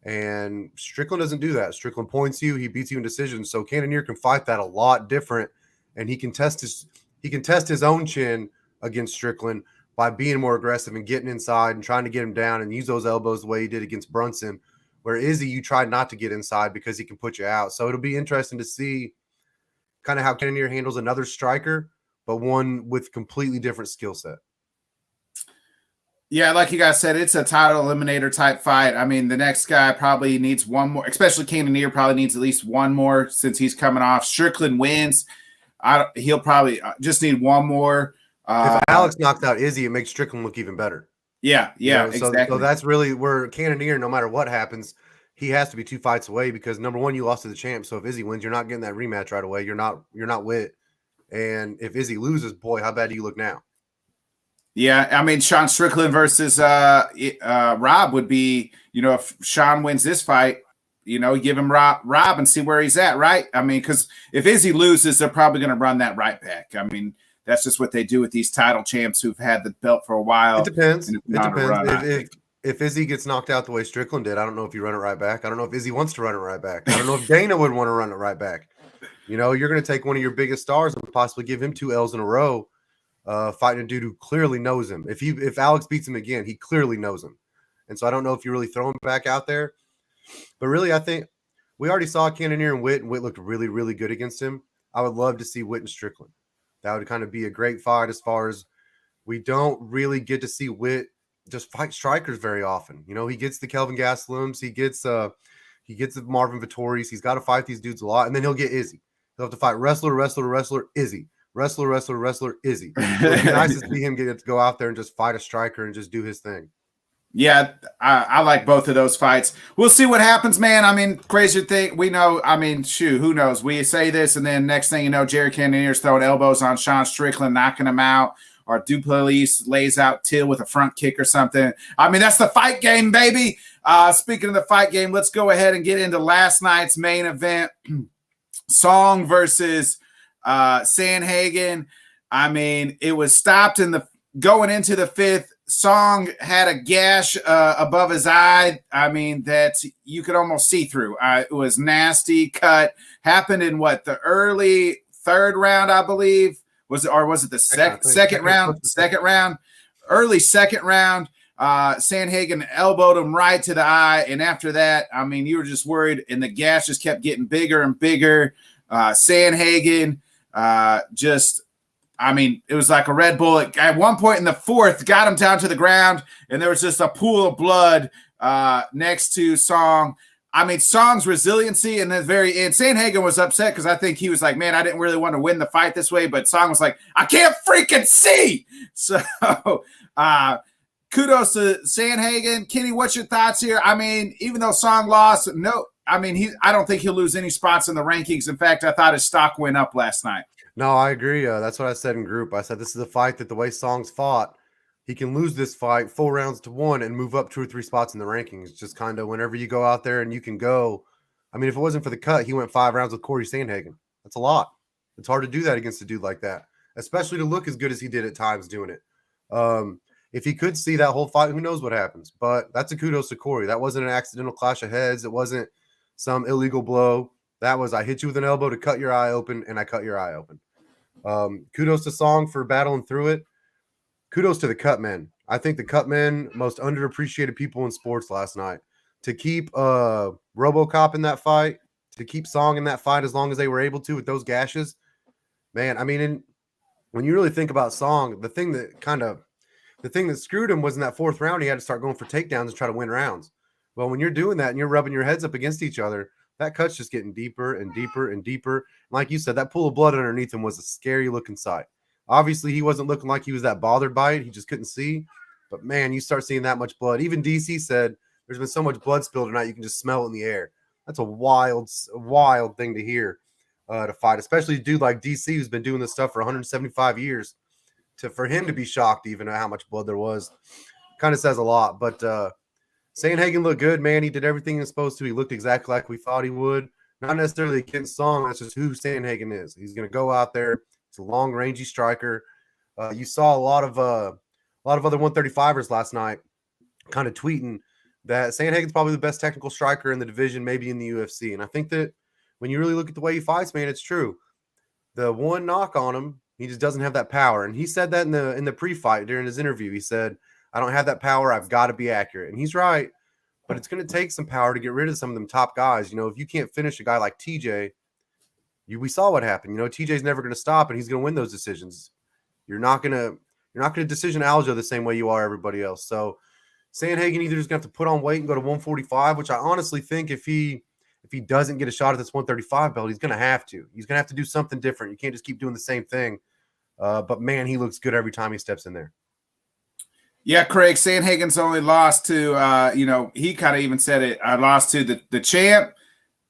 Speaker 2: And Strickland doesn't do that. Strickland points you. He beats you in decisions. So Cannonier can fight that a lot different. And he can test his own chin against Strickland by being more aggressive and getting inside and trying to get him down and use those elbows the way he did against Brunson, where Izzy, you tried not to get inside because he can put you out. So it'll be interesting to see kind of how Cannonier handles another striker, but one with completely different skill set.
Speaker 1: Yeah, like you guys said, it's a title eliminator type fight. I mean, the next guy probably needs one more, especially Cannonier probably needs at least one more since he's coming off. Strickland wins. He'll probably just need one more.
Speaker 2: If Alex knocked out Izzy, it makes Strickland look even better.
Speaker 1: Yeah, exactly.
Speaker 2: So that's really where Cannonier, no matter what happens, he has to be 2 fights away, because number one, you lost to the champ. So if Izzy wins, you're not getting that rematch right away. You're not with. And if Izzy loses, boy, how bad do you look now?
Speaker 1: Yeah, I mean, Sean Strickland versus Rob would be, you know, if Sean wins this fight, you know, give him Rob and see where he's at, right? I mean, because if Izzy loses, they're probably going to run that right back. I mean, that's just what they do with these title champs who've had the belt for a while.
Speaker 2: It depends. If Izzy gets knocked out the way Strickland did, I don't know if you run it right back. I don't know if Izzy wants to run it right back. I don't know if Dana would want to run it right back. You know, you're going to take one of your biggest stars and possibly give him 2 L's in a row, fighting a dude who clearly knows him. If Alex beats him again, he clearly knows him. And so I don't know if you really throw him back out there. But really, I think we already saw Cannonier and Witt looked really, really good against him. I would love to see Witt and Strickland. That would kind of be a great fight, as far as we don't really get to see Witt just fight strikers very often. You know, he gets the Kelvin Gaslums, he gets the Marvin Vittori's. He's got to fight these dudes a lot, and then he'll get Izzy. He'll have to fight wrestler, Izzy. Wrestler, Izzy. So it'd be nice to see him get to go out there and just fight a striker and just do his thing.
Speaker 1: Yeah, I like both of those fights. We'll see what happens, man. I mean, crazier thing, we know, I mean, shoot, who knows? We say this, and then next thing you know, Jared Cannonier's throwing elbows on Sean Strickland, knocking him out, or Duplessis lays out Till with a front kick or something. I mean, that's the fight game, baby. Speaking of the fight game, let's go ahead and get into last night's main event. Song versus Sandhagen. I mean, it was stopped going into the 5th. Song had a gash above his eye. I mean, that you could almost see through. It was nasty cut. Happened in the early 3rd round, I believe. Was it the second round? Second round. Early 2nd round. Sandhagen elbowed him right to the eye. And after that, I mean, you were just worried. And the gash just kept getting bigger and bigger. Sandhagen I mean, it was like a Red Bull. At one point in the 4th, got him down to the ground, and there was just a pool of blood next to Song. I mean, Song's resiliency in the very end. Sandhagen was upset because I think he was like, man, I didn't really want to win the fight this way. But Song was like, I can't freaking see. So kudos to Sandhagen. Kenny, what's your thoughts here? I mean, even though Song lost, I don't think he'll lose any spots in the rankings. In fact, I thought his stock went up last night.
Speaker 2: No, I agree. That's what I said in group. I said this is a fight that the way Song's fought, he can lose this fight 4 rounds to 1 and move up 2 or 3 spots in the rankings. Just kind of whenever you go out there and you can go. I mean, if it wasn't for the cut, he went 5 rounds with Corey Sandhagen. That's a lot. It's hard to do that against a dude like that, especially to look as good as he did at times doing it. If he could see that whole fight, who knows what happens? But that's a kudos to Corey. That wasn't an accidental clash of heads. It wasn't some illegal blow. That was I hit you with an elbow to cut your eye open, and I cut your eye open. Kudos to Song for battling through it. Kudos to the cut men. I think the cut men, most underappreciated people in sports last night. To keep RoboCop in that fight, to keep Song in that fight as long as they were able to with those gashes. Man, I mean, when you really think about Song, the thing that screwed him was in that 4th round, he had to start going for takedowns and try to win rounds. Well, when you're doing that and you're rubbing your heads up against each other, that cut's just getting deeper and deeper and deeper. Like you said, that pool of blood underneath him was a scary looking sight. Obviously, he wasn't looking like he was that bothered by it. He just couldn't see. But, man, you start seeing that much blood. Even DC said there's been so much blood spilled tonight you can just smell it in the air. That's a wild thing to hear to fight, especially a dude like DC who's been doing this stuff for 175 years. For him to be shocked even at how much blood there was kind of says a lot. But Sandhagen looked good, man. He did everything he was supposed to. He looked exactly like we thought he would. Not necessarily against Song. That's just who Sandhagen is. He's going to go out there. He's a long, rangy striker. You saw a lot of other 135ers last night kind of tweeting that Sandhagen's probably the best technical striker in the division, maybe in the UFC. And I think that when you really look at the way he fights, man, it's true. The one knock on him, he just doesn't have that power. And he said that in the pre-fight during his interview. He said, I don't have that power. I've got to be accurate. And he's right. But it's going to take some power to get rid of some of them top guys. You know, if you can't finish a guy like TJ, we saw what happened. You know, TJ's never going to stop, and he's going to win those decisions. You're not going to decision Aljo the same way you are everybody else. So Sandhagen either is going to have to put on weight and go to 145, which I honestly think if he doesn't get a shot at this 135 belt, he's going to have to. He's going to have to do something different. You can't just keep doing the same thing. But, man, he looks good every time he steps in there.
Speaker 1: Yeah, Craig, Sandhagen's only lost to, he kind of even said it, I lost to the champ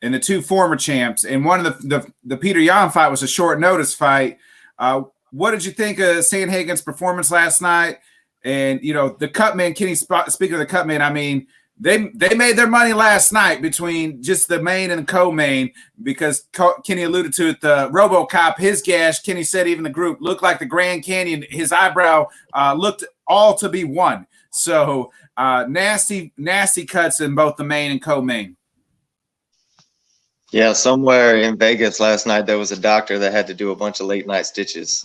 Speaker 1: and the 2 former champs. And one of the Peter Yan fight was a short notice fight. What did you think of Sandhagen's performance last night? And, the cutmen, Kenny, speaking of the cutmen, I mean, they made their money last night between just the main and the co-main because Kenny alluded to it, the RoboCop, his gash, Kenny said even the group looked like the Grand Canyon. His eyebrow looked all to be one. So nasty cuts in both the main and co-main.
Speaker 3: Yeah, somewhere in Vegas last night, there was a doctor that had to do a bunch of late night stitches.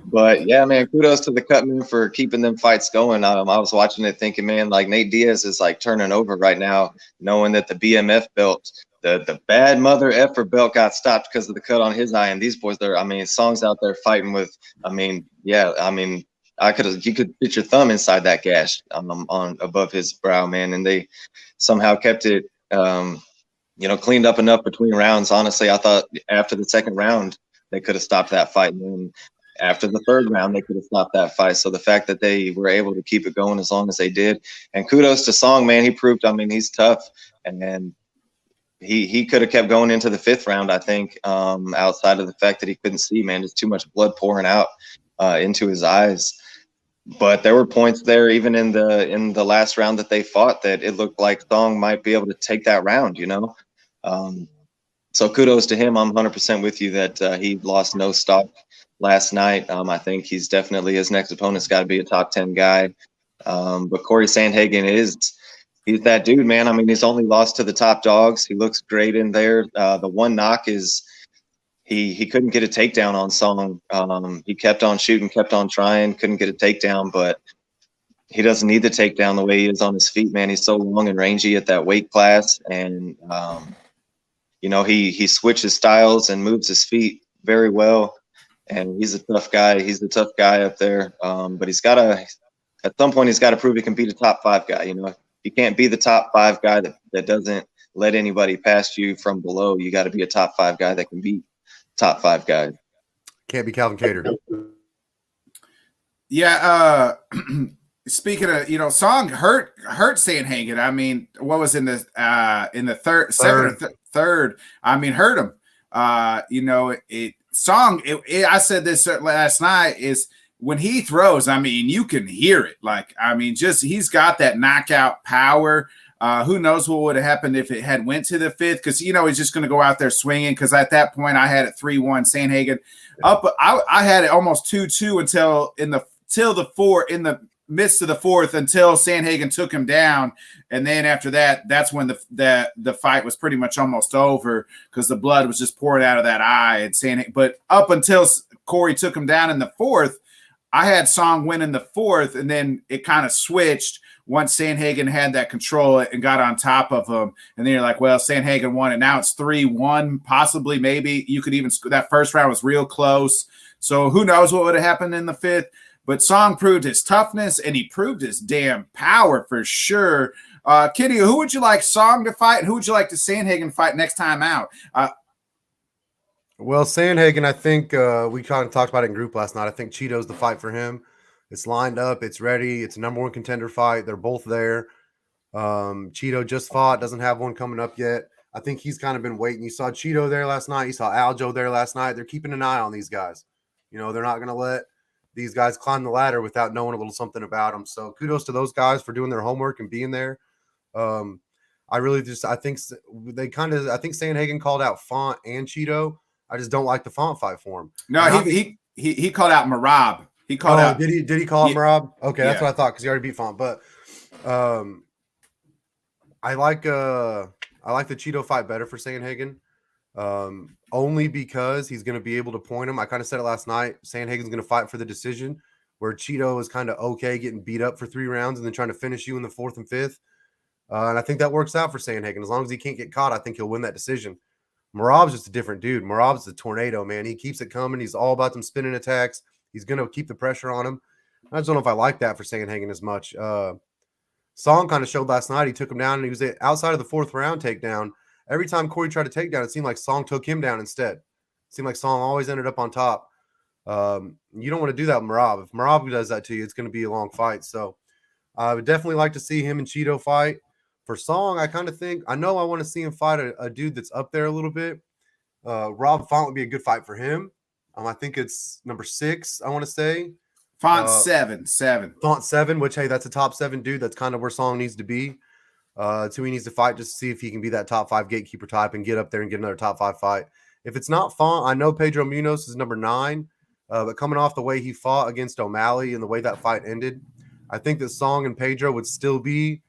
Speaker 3: But yeah, man, kudos to the cutmen for keeping them fights going. I was watching it thinking, man, like Nate Diaz is like turning over right now, knowing that the BMF belt, the bad mother effer belt got stopped because of the cut on his eye. And these boys, Song's out there fighting with, you could fit your thumb inside that gash on above his brow, man. And they somehow kept it, cleaned up enough between rounds. Honestly, I thought after the 2nd round, they could have stopped that fight. And then after the 3rd round, they could have stopped that fight. So the fact that they were able to keep it going as long as they did, and kudos to Song, man, he proved, he's tough. And then he could have kept going into the 5th round, I think, outside of the fact that he couldn't see, man, there's too much blood pouring out into his eyes. But there were points there, even in the last round that they fought, that it looked like Song might be able to take that round, So kudos to him. I'm 100% with you that he lost no stock last night. I think he's definitely, his next opponent's got to be a top 10 guy. But Corey Sandhagen he's that dude, man. He's only lost to the top dogs. He looks great in there. The one knock is he couldn't get a takedown on Song. He kept on shooting, kept on trying, couldn't get a takedown, but he doesn't need the takedown the way he is on his feet, man. He's so long and rangy at that weight class. And, he switches styles and moves his feet very well. And he's a tough guy. He's the tough guy up there. But at some point, he's got to prove he can be the top 5 guy. You can't be the top 5 guy that doesn't let anybody past you from below. You got to be a top 5 guy that can beat top 5 guys.
Speaker 2: Can't be Calvin Cater.
Speaker 1: Yeah. Speaking of, Song hurt Sandhagen. What was in the third, second or third? Hurt him. You know, I said this last night, is when he throws, I mean, you can hear it. Like, I mean, just he's got that knockout power. Who knows what would have happened if it had went to the fifth? Because, you know, he's just going to go out there swinging. Because at that point, I had it 3-1 Sandhagen up. I had it almost 2-2 until in the midst of the fourth, until Sandhagen took him down. And then after that, that's when the fight was pretty much almost over, because the blood was just pouring out of that eye. And Sandhagen, but up until Corey took him down in the fourth, I had Song win in the fourth, and then it kind of switched once Sandhagen had that control and got on top of him. And then you're like, well, Sandhagen won, and now it's 3-1, possibly, maybe. You could even – that first round was real close. So who knows what would have happened in the fifth. But Song proved his toughness, and he proved his damn power for sure. Kitty, who would you like Song to fight, and who would you like to Sandhagen fight next time out?
Speaker 2: Well, Sandhagen, I think we kind of talked about it in group last night. I think Cheeto's the fight for him. It's lined up. It's ready. It's a number one contender fight. They're both there. Cheeto just fought. Doesn't have one coming up yet. I think he's kind of been waiting. You saw Cheeto there last night. You saw Aljo there last night. They're keeping an eye on these guys. You know, they're not going to let these guys climb the ladder without knowing a little something about them. So kudos to those guys for doing their homework and being there. I think Sandhagen called out Font and Cheeto. I just don't like the Font fight for him.
Speaker 1: No, he called out Merab. He called out.
Speaker 2: Did he call him Merab? Okay, that's
Speaker 1: Yeah.
Speaker 2: what I thought, because he already beat Font. But I like the Cheeto fight better for Sandhagen. Only because he's going to be able to point him. I kind of said it last night. Sandhagen's going to fight for the decision, where Cheeto is kind of okay getting beat up for 3 rounds and then trying to finish you in the 4th and 5th. And I think that works out for Sandhagen. As long as he can't get caught, I think he'll win that decision. Merab's just a different dude. Merab's a tornado, man. He keeps it coming. He's all about them spinning attacks. He's going to keep the pressure on him. I just don't know if I like that for Sandhagen as much. Song kind of showed last night. He took him down, and he was outside of the 4th round takedown. Every time Corey tried to take down, it seemed like Song took him down instead. It seemed like Song always ended up on top. You don't want to do that with Merab. If Merab does that to you, it's going to be a long fight. So I would definitely like to see him and Cheeto fight. For Song, I kind of think – I know I want to see him fight a dude that's up there a little bit. Rob Font would be a good fight for him. I think it's number 6, I want to say.
Speaker 1: Font 7.
Speaker 2: Font 7, which, hey, that's a top 7 dude. That's kind of where Song needs to be. So he needs to fight just to see if he can be that top 5 gatekeeper type and get up there and get another top 5 fight. If it's not Font, I know Pedro Munoz is number 9, but coming off the way he fought against O'Malley and the way that fight ended, I think that Song and Pedro would still be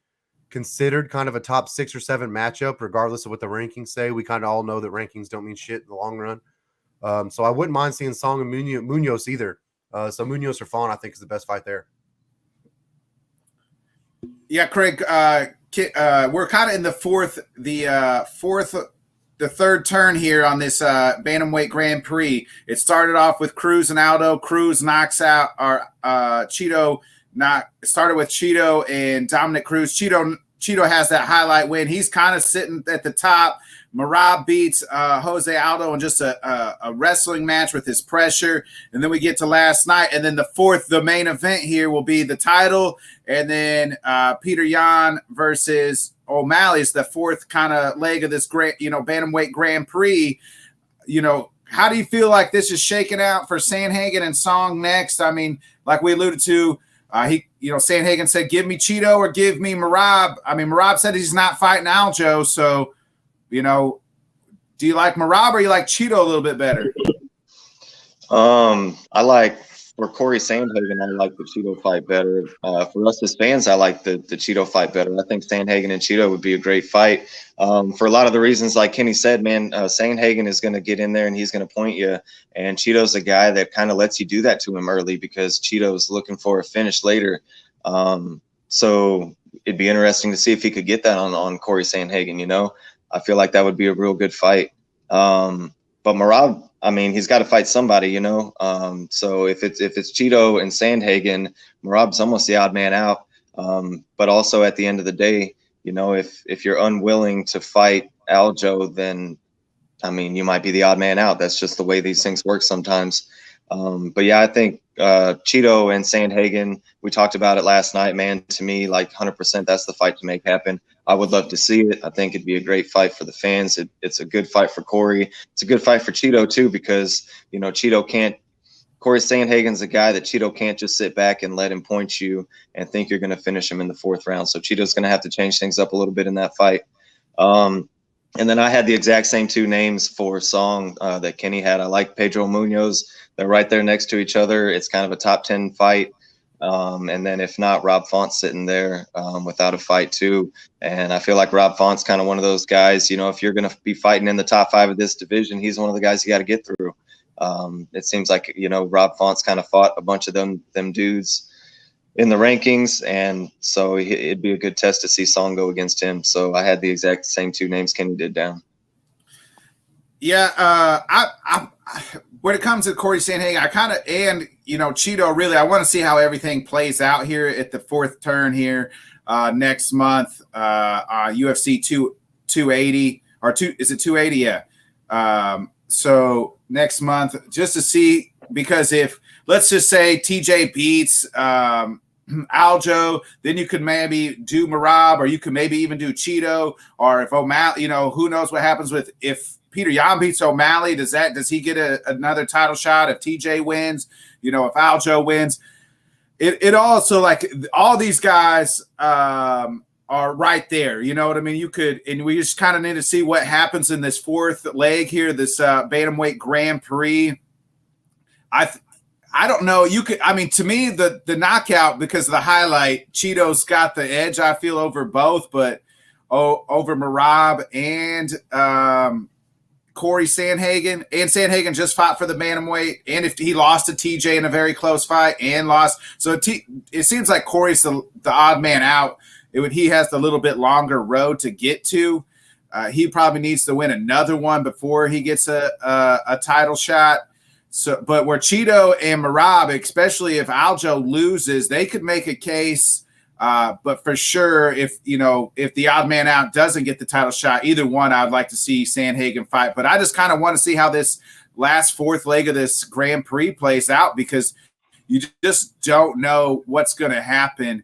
Speaker 2: considered kind of a top 6 or 7 matchup, regardless of what the rankings say. We kind of all know that rankings don't mean shit in the long run. So I wouldn't mind seeing Song and Munoz either. So Munoz or Font, I think, is the best fight there.
Speaker 1: Yeah, Craig, we're kind of in the third turn here on this Bantamweight Grand Prix. It started off with Cruz and Aldo. Cruz knocks out Cheeto. Started with Cheeto and Dominic Cruz. Cheeto has that highlight win. He's kind of sitting at the top. Merab beats Jose Aldo in just a wrestling match with his pressure. And then we get to last night. And then the main event here will be the title. And then Peter Yan versus O'Malley is the 4th kind of leg of this great, Bantamweight Grand Prix. How do you feel like this is shaking out for Sandhagen and Song next? I mean, like we alluded to, Sandhagen said, give me Cheeto or give me Merab. I mean, Merab said he's not fighting Aljo. So, do you like Merab or you like Cheeto a little bit better?
Speaker 3: I like, for Corey Sandhagen, I like the Cheeto fight better. For us as fans, I like the Cheeto fight better. I think Sandhagen and Cheeto would be a great fight. For a lot of the reasons, like Kenny said, man, Sandhagen is going to get in there and he's going to point you. And Cheeto's a guy that kind of lets you do that to him early, because Cheeto's looking for a finish later. So it'd be interesting to see if he could get that on Corey Sandhagen, I feel like that would be a real good fight. But Merab, I mean, he's got to fight somebody, So if it's Cheeto and Sandhagen, Merab's almost the odd man out. But also at the end of the day, if you're unwilling to fight Aljo, then I mean, you might be the odd man out. That's just the way these things work sometimes. But yeah, I think Cheeto and Sandhagen, we talked about it last night, man. To me, like 100%, that's the fight to make happen. I would love to see it. I think it'd be a great fight for the fans. It's a good fight for Corey. It's a good fight for Cheeto too, because Corey Sandhagen's a guy that Cheeto can't just sit back and let him point you and think you're going to finish him in the 4th round. So Cheeto's going to have to change things up a little bit in that fight. And then I had the exact same 2 names for Song that Kenny had. I like Pedro Munoz. They're right there next to each other. It's kind of a top 10 fight. And then if not, Rob Font's sitting there without a fight too. And I feel like Rob Font's kind of one of those guys, if you're going to be fighting in the top 5 of this division, he's one of the guys you got to get through. It seems like, Rob Font's kind of fought a bunch of them dudes in the rankings, and so it'd be a good test to see Song go against him. So I had the exact same 2 names Kenny did down.
Speaker 1: Yeah, I when it comes to Corey Sandhagen, I kind of Cheeto, really, I want to see how everything plays out here at the 4th turn here next month. UFC 280 or is it 280? Yeah. So next month, just to see, because if let's just say TJ beats Aljo, then you could maybe do Merab, or you could maybe even do Cheeto, or if O'Malley, who knows what happens with if Peter Yan beats O'Malley, does he get another title shot if TJ wins? If Aljo wins, it also, like, all these guys are right there. You know what I mean? You could, and we just kind of need to see what happens in this 4th leg here, this Bantamweight Grand Prix. I don't know. To me, the knockout, because of the highlight, Cheeto's got the edge, I feel, over both, but over Merab and Corey Sandhagen. And Sandhagen just fought for the bantamweight, and if he lost to TJ in a very close fight and lost, so it seems like Corey's the odd man out. He has the little bit longer road to get to. He probably needs to win another one before he gets a title shot. So, but where Cheeto and Merab, especially if Aljo loses, they could make a case. But for sure, if the odd man out doesn't get the title shot, either one, I'd like to see Sandhagen fight. But I just kind of want to see how this last 4th leg of this Grand Prix plays out, because you just don't know what's going to happen.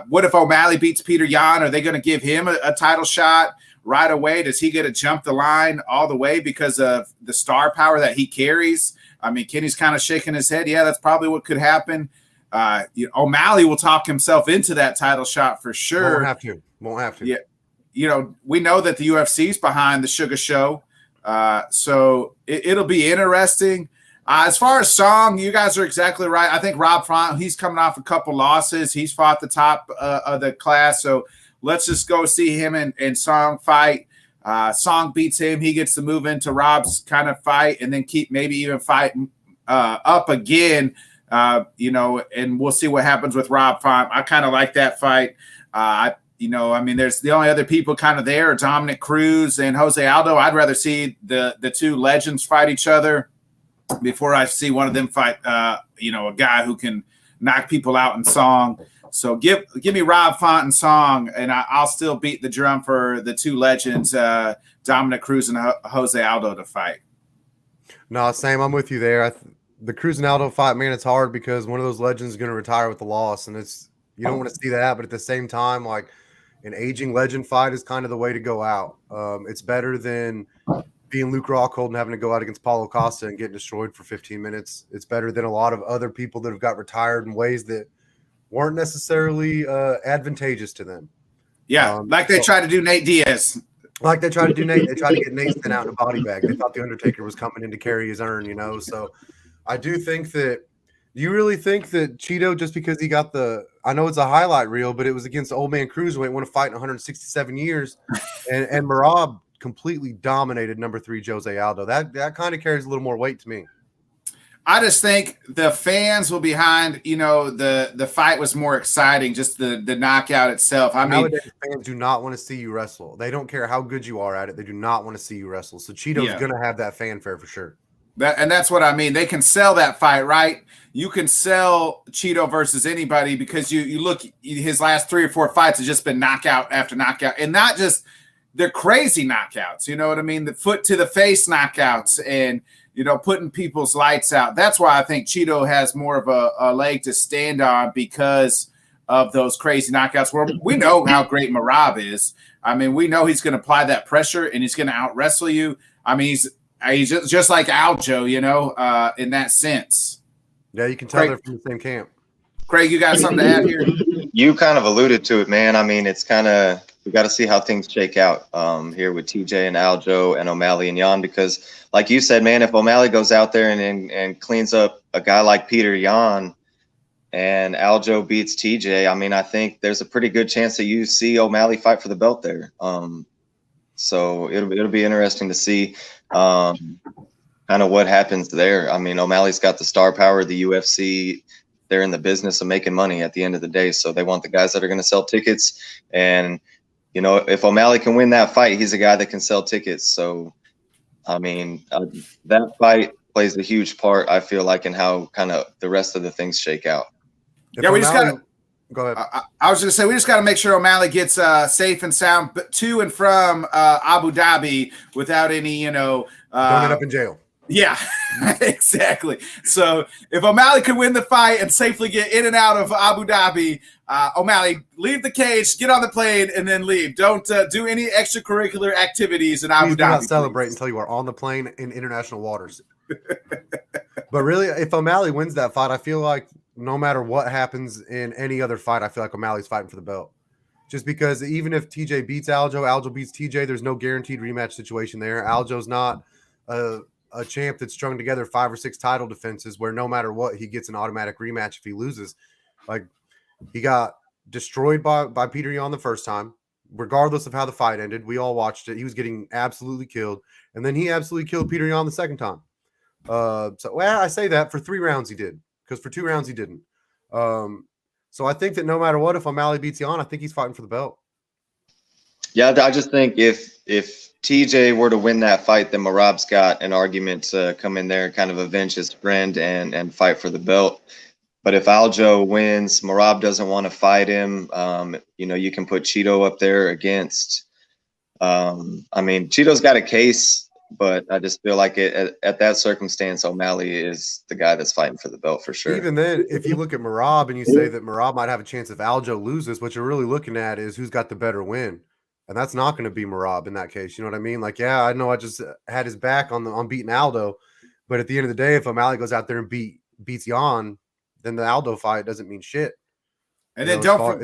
Speaker 1: What if O'Malley beats Peter Yan? Are they going to give him a title shot right away? Does he get to jump the line all the way because of the star power that he carries? I mean, Kenny's kind of shaking his head. Yeah, that's probably what could happen. O'Malley will talk himself into that title shot for sure.
Speaker 2: Won't have to.
Speaker 1: Yeah. We know that the UFC's behind the Sugar Show. So it'll be interesting. As far as Song, you guys are exactly right. I think Rob Font, he's coming off a couple losses. He's fought the top of the class. So let's just go see him and Song fight. Song beats him. He gets to move into Rob's kind of fight, and then keep maybe even fight up again, and we'll see what happens with Rob Font. I kind of like that fight. There's the only other people kind of there are Dominic Cruz and Jose Aldo. I'd rather see the 2 legends fight each other before I see one of them fight, a guy who can knock people out in Song. So give me Rob Font and Song, and I'll still beat the drum for the 2 legends, Dominic Cruz and Jose Aldo, to fight.
Speaker 2: No, same. I'm with you there. The Cruz and Aldo fight, man, it's hard because one of those legends is going to retire with the loss, and you don't want to see that. But at the same time, like, an aging legend fight is kind of the way to go out. It's better than being Luke Rockhold and having to go out against Paulo Costa and getting destroyed for 15 minutes. It's better than a lot of other people that have got retired in ways that weren't necessarily advantageous to them.
Speaker 1: Yeah, they tried to do Nate Diaz.
Speaker 2: Like they tried to do Nate. They tried to get Nate sent out in a body bag. They thought The Undertaker was coming in to carry his urn, So I do think that – do you really think that Cheeto, just because he got I know it's a highlight reel, but it was against Old Man Cruz who ain't won a fight in 167 years, and Merab completely dominated number 3 Jose Aldo. That kind of carries a little more weight to me.
Speaker 1: I just think the fans will behind, the fight was more exciting, just the knockout itself.
Speaker 2: Nowadays, fans do not want to see you wrestle. They don't care how good you are at it. They do not want to see you wrestle. So Cheeto's going to have that fanfare for sure.
Speaker 1: That's what I mean. They can sell that fight, right? You can sell Cheeto versus anybody because you look, his last 3 or 4 fights has just been knockout after knockout, and not just the crazy knockouts. You know what I mean? The foot to the face knockouts, and putting people's lights out. That's why I think Cheeto has more of a leg to stand on because of those crazy knockouts. Where we know how great Merab is. I mean, we know he's going to apply that pressure and he's going to out wrestle you. I mean, he's just like Aljo, in that sense.
Speaker 2: Yeah, you can tell they're from the same camp.
Speaker 1: Craig, you got something to add here?
Speaker 3: You kind of alluded to it, man. I mean, it's kind of, we got to see how things shake out here with TJ and Aljo and O'Malley and Yan, because like you said, man, if O'Malley goes out there and cleans up a guy like Peter Yan and Aljo beats TJ, I mean, I think there's a pretty good chance that you see O'Malley fight for the belt there. So it'll be interesting to see kind of what happens there. I mean, O'Malley's got the star power of the UFC. They're in the business of making money at the end of the day. So they want the guys that are going to sell tickets. And, if O'Malley can win that fight, he's a guy that can sell tickets. So, I mean, that fight plays a huge part, I feel like, in how kind of the rest of the things shake out.
Speaker 1: Yeah, we just got to
Speaker 2: go ahead.
Speaker 1: I was going to say, we just got to make sure O'Malley gets safe and sound to and from Abu Dhabi without any, don't
Speaker 2: end up in jail.
Speaker 1: Yeah, exactly. So if O'Malley can win the fight and safely get in and out of Abu Dhabi, O'Malley, leave the cage, get on the plane, and then leave. Don't do any extracurricular activities in Abu Dhabi.
Speaker 2: Do not celebrate until you are on the plane in international waters. But really, if O'Malley wins that fight, I feel like no matter what happens in any other fight, I feel like O'Malley's fighting for the belt. Just because even if TJ beats Aljo, Aljo beats TJ, there's no guaranteed rematch situation there. Aljo's not a champ that's strung together 5 or 6 title defenses where no matter what, he gets an automatic rematch if he loses. Like, he got destroyed by Peter Yan the first time, regardless of how the fight ended. We all watched it. He was getting absolutely killed. And then he absolutely killed Peter Yan the second time. I say that for 3 rounds he did, because for 2 rounds he didn't. So I think that no matter what, if O'Malley beats Yan, I think he's fighting for the belt. Yeah,
Speaker 3: I just think if TJ were to win that fight, then Merab's got an argument to come in there and kind of avenge his friend and fight for the belt. But if Aljo wins, Merab doesn't want to fight him. You can put Cheeto up there against. Cheeto's got a case, but I just feel like at that circumstance, O'Malley is the guy that's fighting for the belt for sure.
Speaker 2: Even then, if you look at Merab and you say that Merab might have a chance if Aljo loses, what you're really looking at is who's got the better win. And that's not going to be Merab in that case. You know what I mean? Like, yeah, I know I just had his back on beating Aldo. But at the end of the day, if O'Malley goes out there and beats Yan, then the Aldo fight doesn't mean shit.
Speaker 1: And then
Speaker 2: go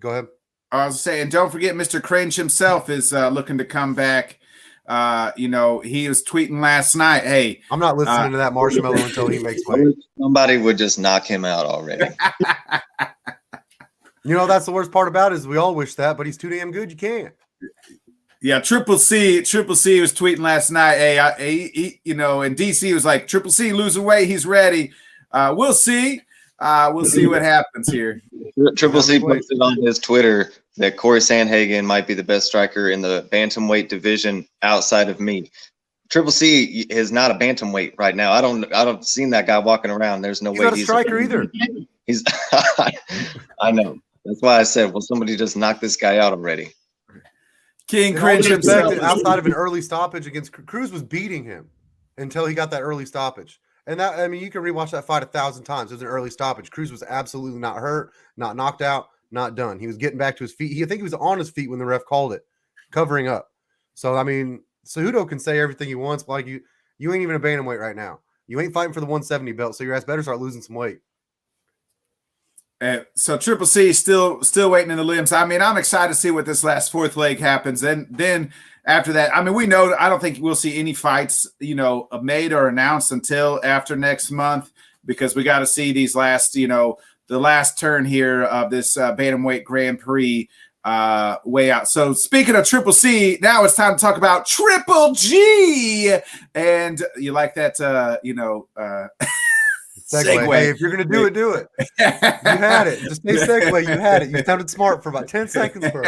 Speaker 2: ahead.
Speaker 1: I was saying, don't forget Mr. Cringe himself is looking to come back. He was tweeting last night, hey.
Speaker 2: I'm not listening to that marshmallow until he makes weight.
Speaker 3: Somebody would just knock him out already.
Speaker 2: That's the worst part about it is we all wish that, but he's too damn good. You can't.
Speaker 1: Yeah, Triple C was tweeting last night. Hey, and DC was like, Triple C losing weight. He's ready. We'll see. We'll see what happens here.
Speaker 3: Triple C posted on his Twitter that Corey Sandhagen might be the best striker in the bantamweight division outside of me. Triple C is not a bantamweight right now. I don't seen that guy walking around. There's no way
Speaker 2: not a striker either.
Speaker 3: He's. I know. That's why I said, well, somebody just knocked this guy out already.
Speaker 1: King Cringe himself.
Speaker 2: Outside of an early stoppage against Cruz was beating him until he got that early stoppage. And that, you can rewatch that fight 1,000 times. It was an early stoppage. Cruz was absolutely not hurt, not knocked out, not done. He was getting back to his feet. I think he was on his feet when the ref called it, covering up. So, Cejudo can say everything he wants, but like you ain't even a bantamweight right now. You ain't fighting for the 170 belt, so your ass better start losing some weight.
Speaker 1: So Triple C still waiting in the limbs. I'm excited to see what this last 4th leg happens. And then after that, we know I don't think we'll see any fights, made or announced until after next month, because we got to see these last, the last turn here of this Bantamweight Grand Prix way out. So speaking of Triple C, now it's time to talk about Triple G. And you like that,
Speaker 2: Segue. Hey, if you're going to do it. You had it. Just say segue. You had it. You sounded smart for about 10 seconds, bro.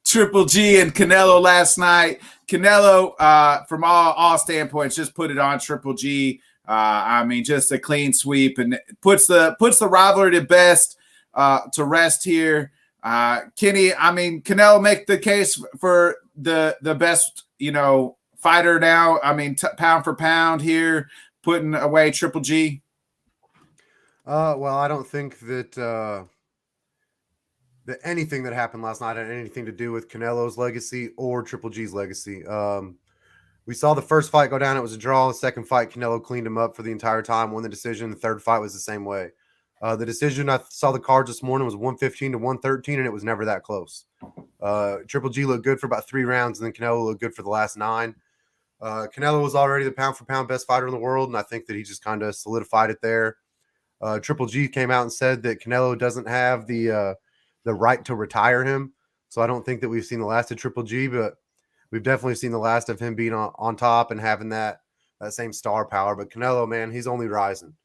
Speaker 1: Triple G and Canelo last night. Canelo, from all standpoints, just put it on Triple G. Just a clean sweep, and puts the rivalry to rest here. Kenny, Canelo make the case for the best, fighter now? I mean, pound for pound here, putting away Triple G.
Speaker 2: Well, I don't think that that anything that happened last night had anything to do with Canelo's legacy or Triple G's legacy. We saw the first fight go down; it was a draw. The second fight, Canelo cleaned him up for the entire time, won the decision. The third fight was the same way. The decision, I saw the cards this morning, was 115 to 113, and it was never that close. Triple G looked good for about 3 rounds, and then Canelo looked good for the last 9. Canelo was already the pound-for-pound best fighter in the world, and I think that he just kind of solidified it there. Triple G came out and said that Canelo doesn't have the right to retire him, so I don't think that we've seen the last of Triple G, but we've definitely seen the last of him being on top and having that same star power. But Canelo, man, he's only rising.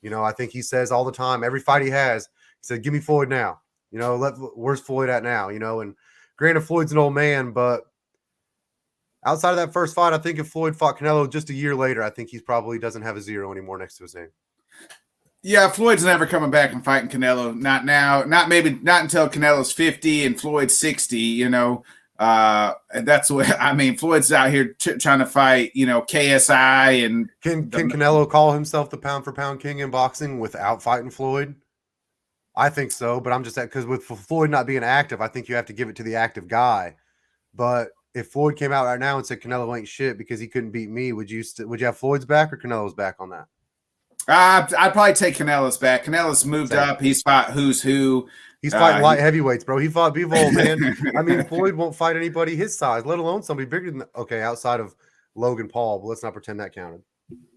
Speaker 2: You know, I think he says all the time, every fight he has, he said, "Give me Floyd now." You know, where's Floyd at now? You know, and granted, Floyd's an old man, but outside of that first fight, I think if Floyd fought Canelo just a year later, I think he probably doesn't have a 0 anymore next to his name.
Speaker 1: Yeah, Floyd's never coming back and fighting Canelo. Not now. Not until Canelo's 50 and Floyd's 60. You know, that's what I mean. Floyd's out here trying to fight. You know, KSI and
Speaker 2: can Canelo call himself the pound for pound king in boxing without fighting Floyd? I think so, but I'm just because with Floyd not being active, I think you have to give it to the active guy. But if Floyd came out right now and said Canelo ain't shit because he couldn't beat me, would you have Floyd's back or Canelo's back on that?
Speaker 1: I'd probably take Canelo's back. Canelo's moved up. He's fought who's who.
Speaker 2: He's fighting light heavyweights, bro. He fought Bivol, man. I mean, Floyd won't fight anybody his size, let alone somebody bigger than outside of Logan Paul. But let's not pretend that counted.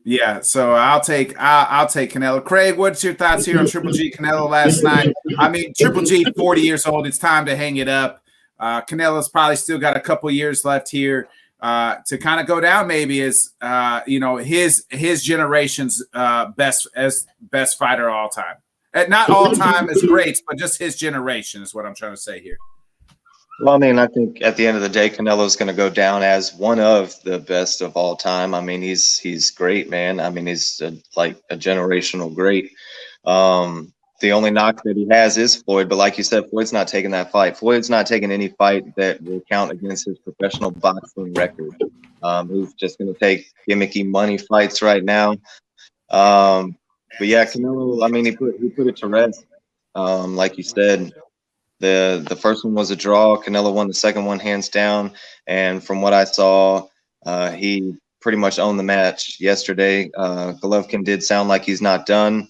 Speaker 1: Yeah, so I'll take Canelo. Craig, what's your thoughts here on Triple G Canelo last night? I mean, Triple G, 40 years old. It's time to hang it up. Canelo's probably still got a couple years left here to kind of go down. Maybe as you know, his generation's best fighter of all time. Not all time as greats, but just his generation is what I'm trying to say here.
Speaker 3: Well, I mean, I think at the end of the day, Canelo's going to go down as one of the best of all time. I mean, he's great, man. I mean, he's like a generational great. The only knock that he has is Floyd, but like you said, Floyd's not taking that fight. Floyd's not taking any fight that will count against his professional boxing record. He's just going to take gimmicky money fights right now. But yeah, Canelo, I mean, he put it to rest. Like you said, the first one was a draw. Canelo won the second one hands down. And from what I saw, he pretty much owned the match yesterday. Golovkin did sound like he's not done.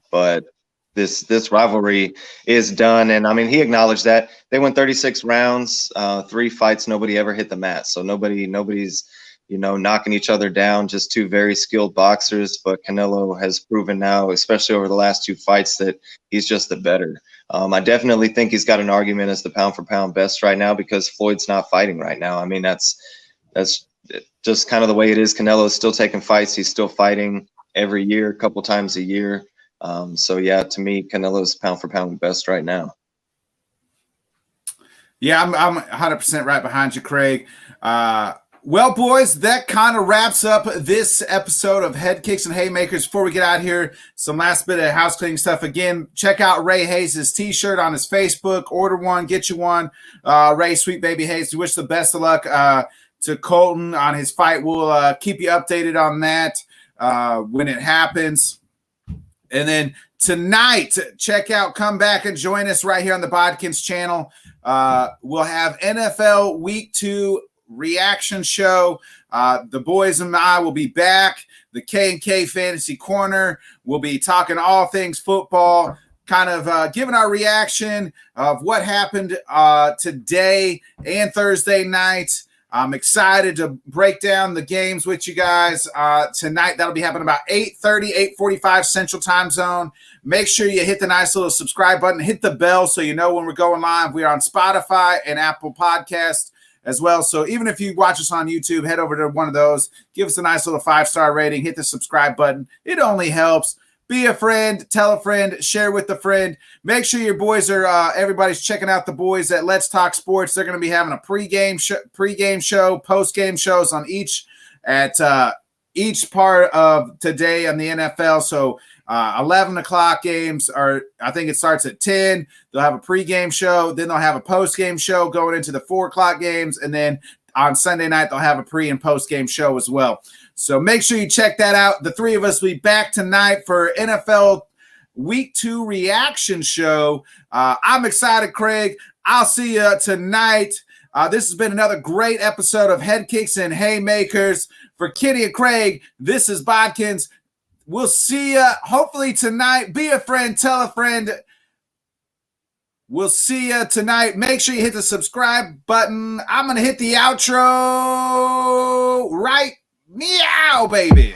Speaker 3: But this rivalry is done. And I mean, he acknowledged that they went 36 rounds, 3 fights, nobody ever hit the mat. So nobody's, you know, knocking each other down, just 2 very skilled boxers. But Canelo has proven now, especially over the last 2 fights, that he's just the better. I definitely think he's got an argument as the pound for pound best right now because Floyd's not fighting right now. I mean, that's just kind of the way it is. Canelo's still taking fights. He's still fighting every year, a couple times a year. So yeah, to me, Canelo's pound for pound best right now.
Speaker 1: Yeah, I'm 100% right behind you, Craig. Well, boys, that kind of wraps up this episode of Head Kicks and Haymakers. Before we get out here, some last bit of house cleaning stuff. Again, check out Ray Hayes' t-shirt on his Facebook. Order one, get you one. Ray, Sweet Baby Hayes, we wish the best of luck to Colton on his fight. We'll keep you updated on that when it happens. And then tonight, come back and join us right here on the Bodkins channel. We'll have NFL Week 2 reaction show. The boys and I will be back. The K&K Fantasy Corner. We'll be talking all things football, kind of giving our reaction of what happened today and Thursday night. I'm excited to break down the games with you guys tonight. That'll be happening about 8:30, 8:45 Central Time Zone. Make sure you hit the nice little subscribe button. Hit the bell so you know when we're going live. We are on Spotify and Apple Podcasts as well. So even if you watch us on YouTube, head over to one of those. Give us a nice little 5-star rating. Hit the subscribe button. It only helps. Be a friend, tell a friend, share with a friend. Make sure your boys are, everybody's checking out the boys at Let's Talk Sports. They're going to be having a pregame show, postgame shows on each part of today on the NFL. So 11 o'clock games are, I think it starts at 10. They'll have a pregame show. Then they'll have a postgame show going into the 4 o'clock games. And then on Sunday night, they'll have a pre and post game show as well. So make sure you check that out. The three of us will be back tonight for NFL Week 2 reaction show. I'm excited, Craig. I'll see you tonight. This has been another great episode of Headkicks and Haymakers. For Kenny and Craig, this is Bodkins. We'll see you hopefully tonight. Be a friend, tell a friend. We'll see you tonight. Make sure you hit the subscribe button. I'm going to hit the outro right meow, baby.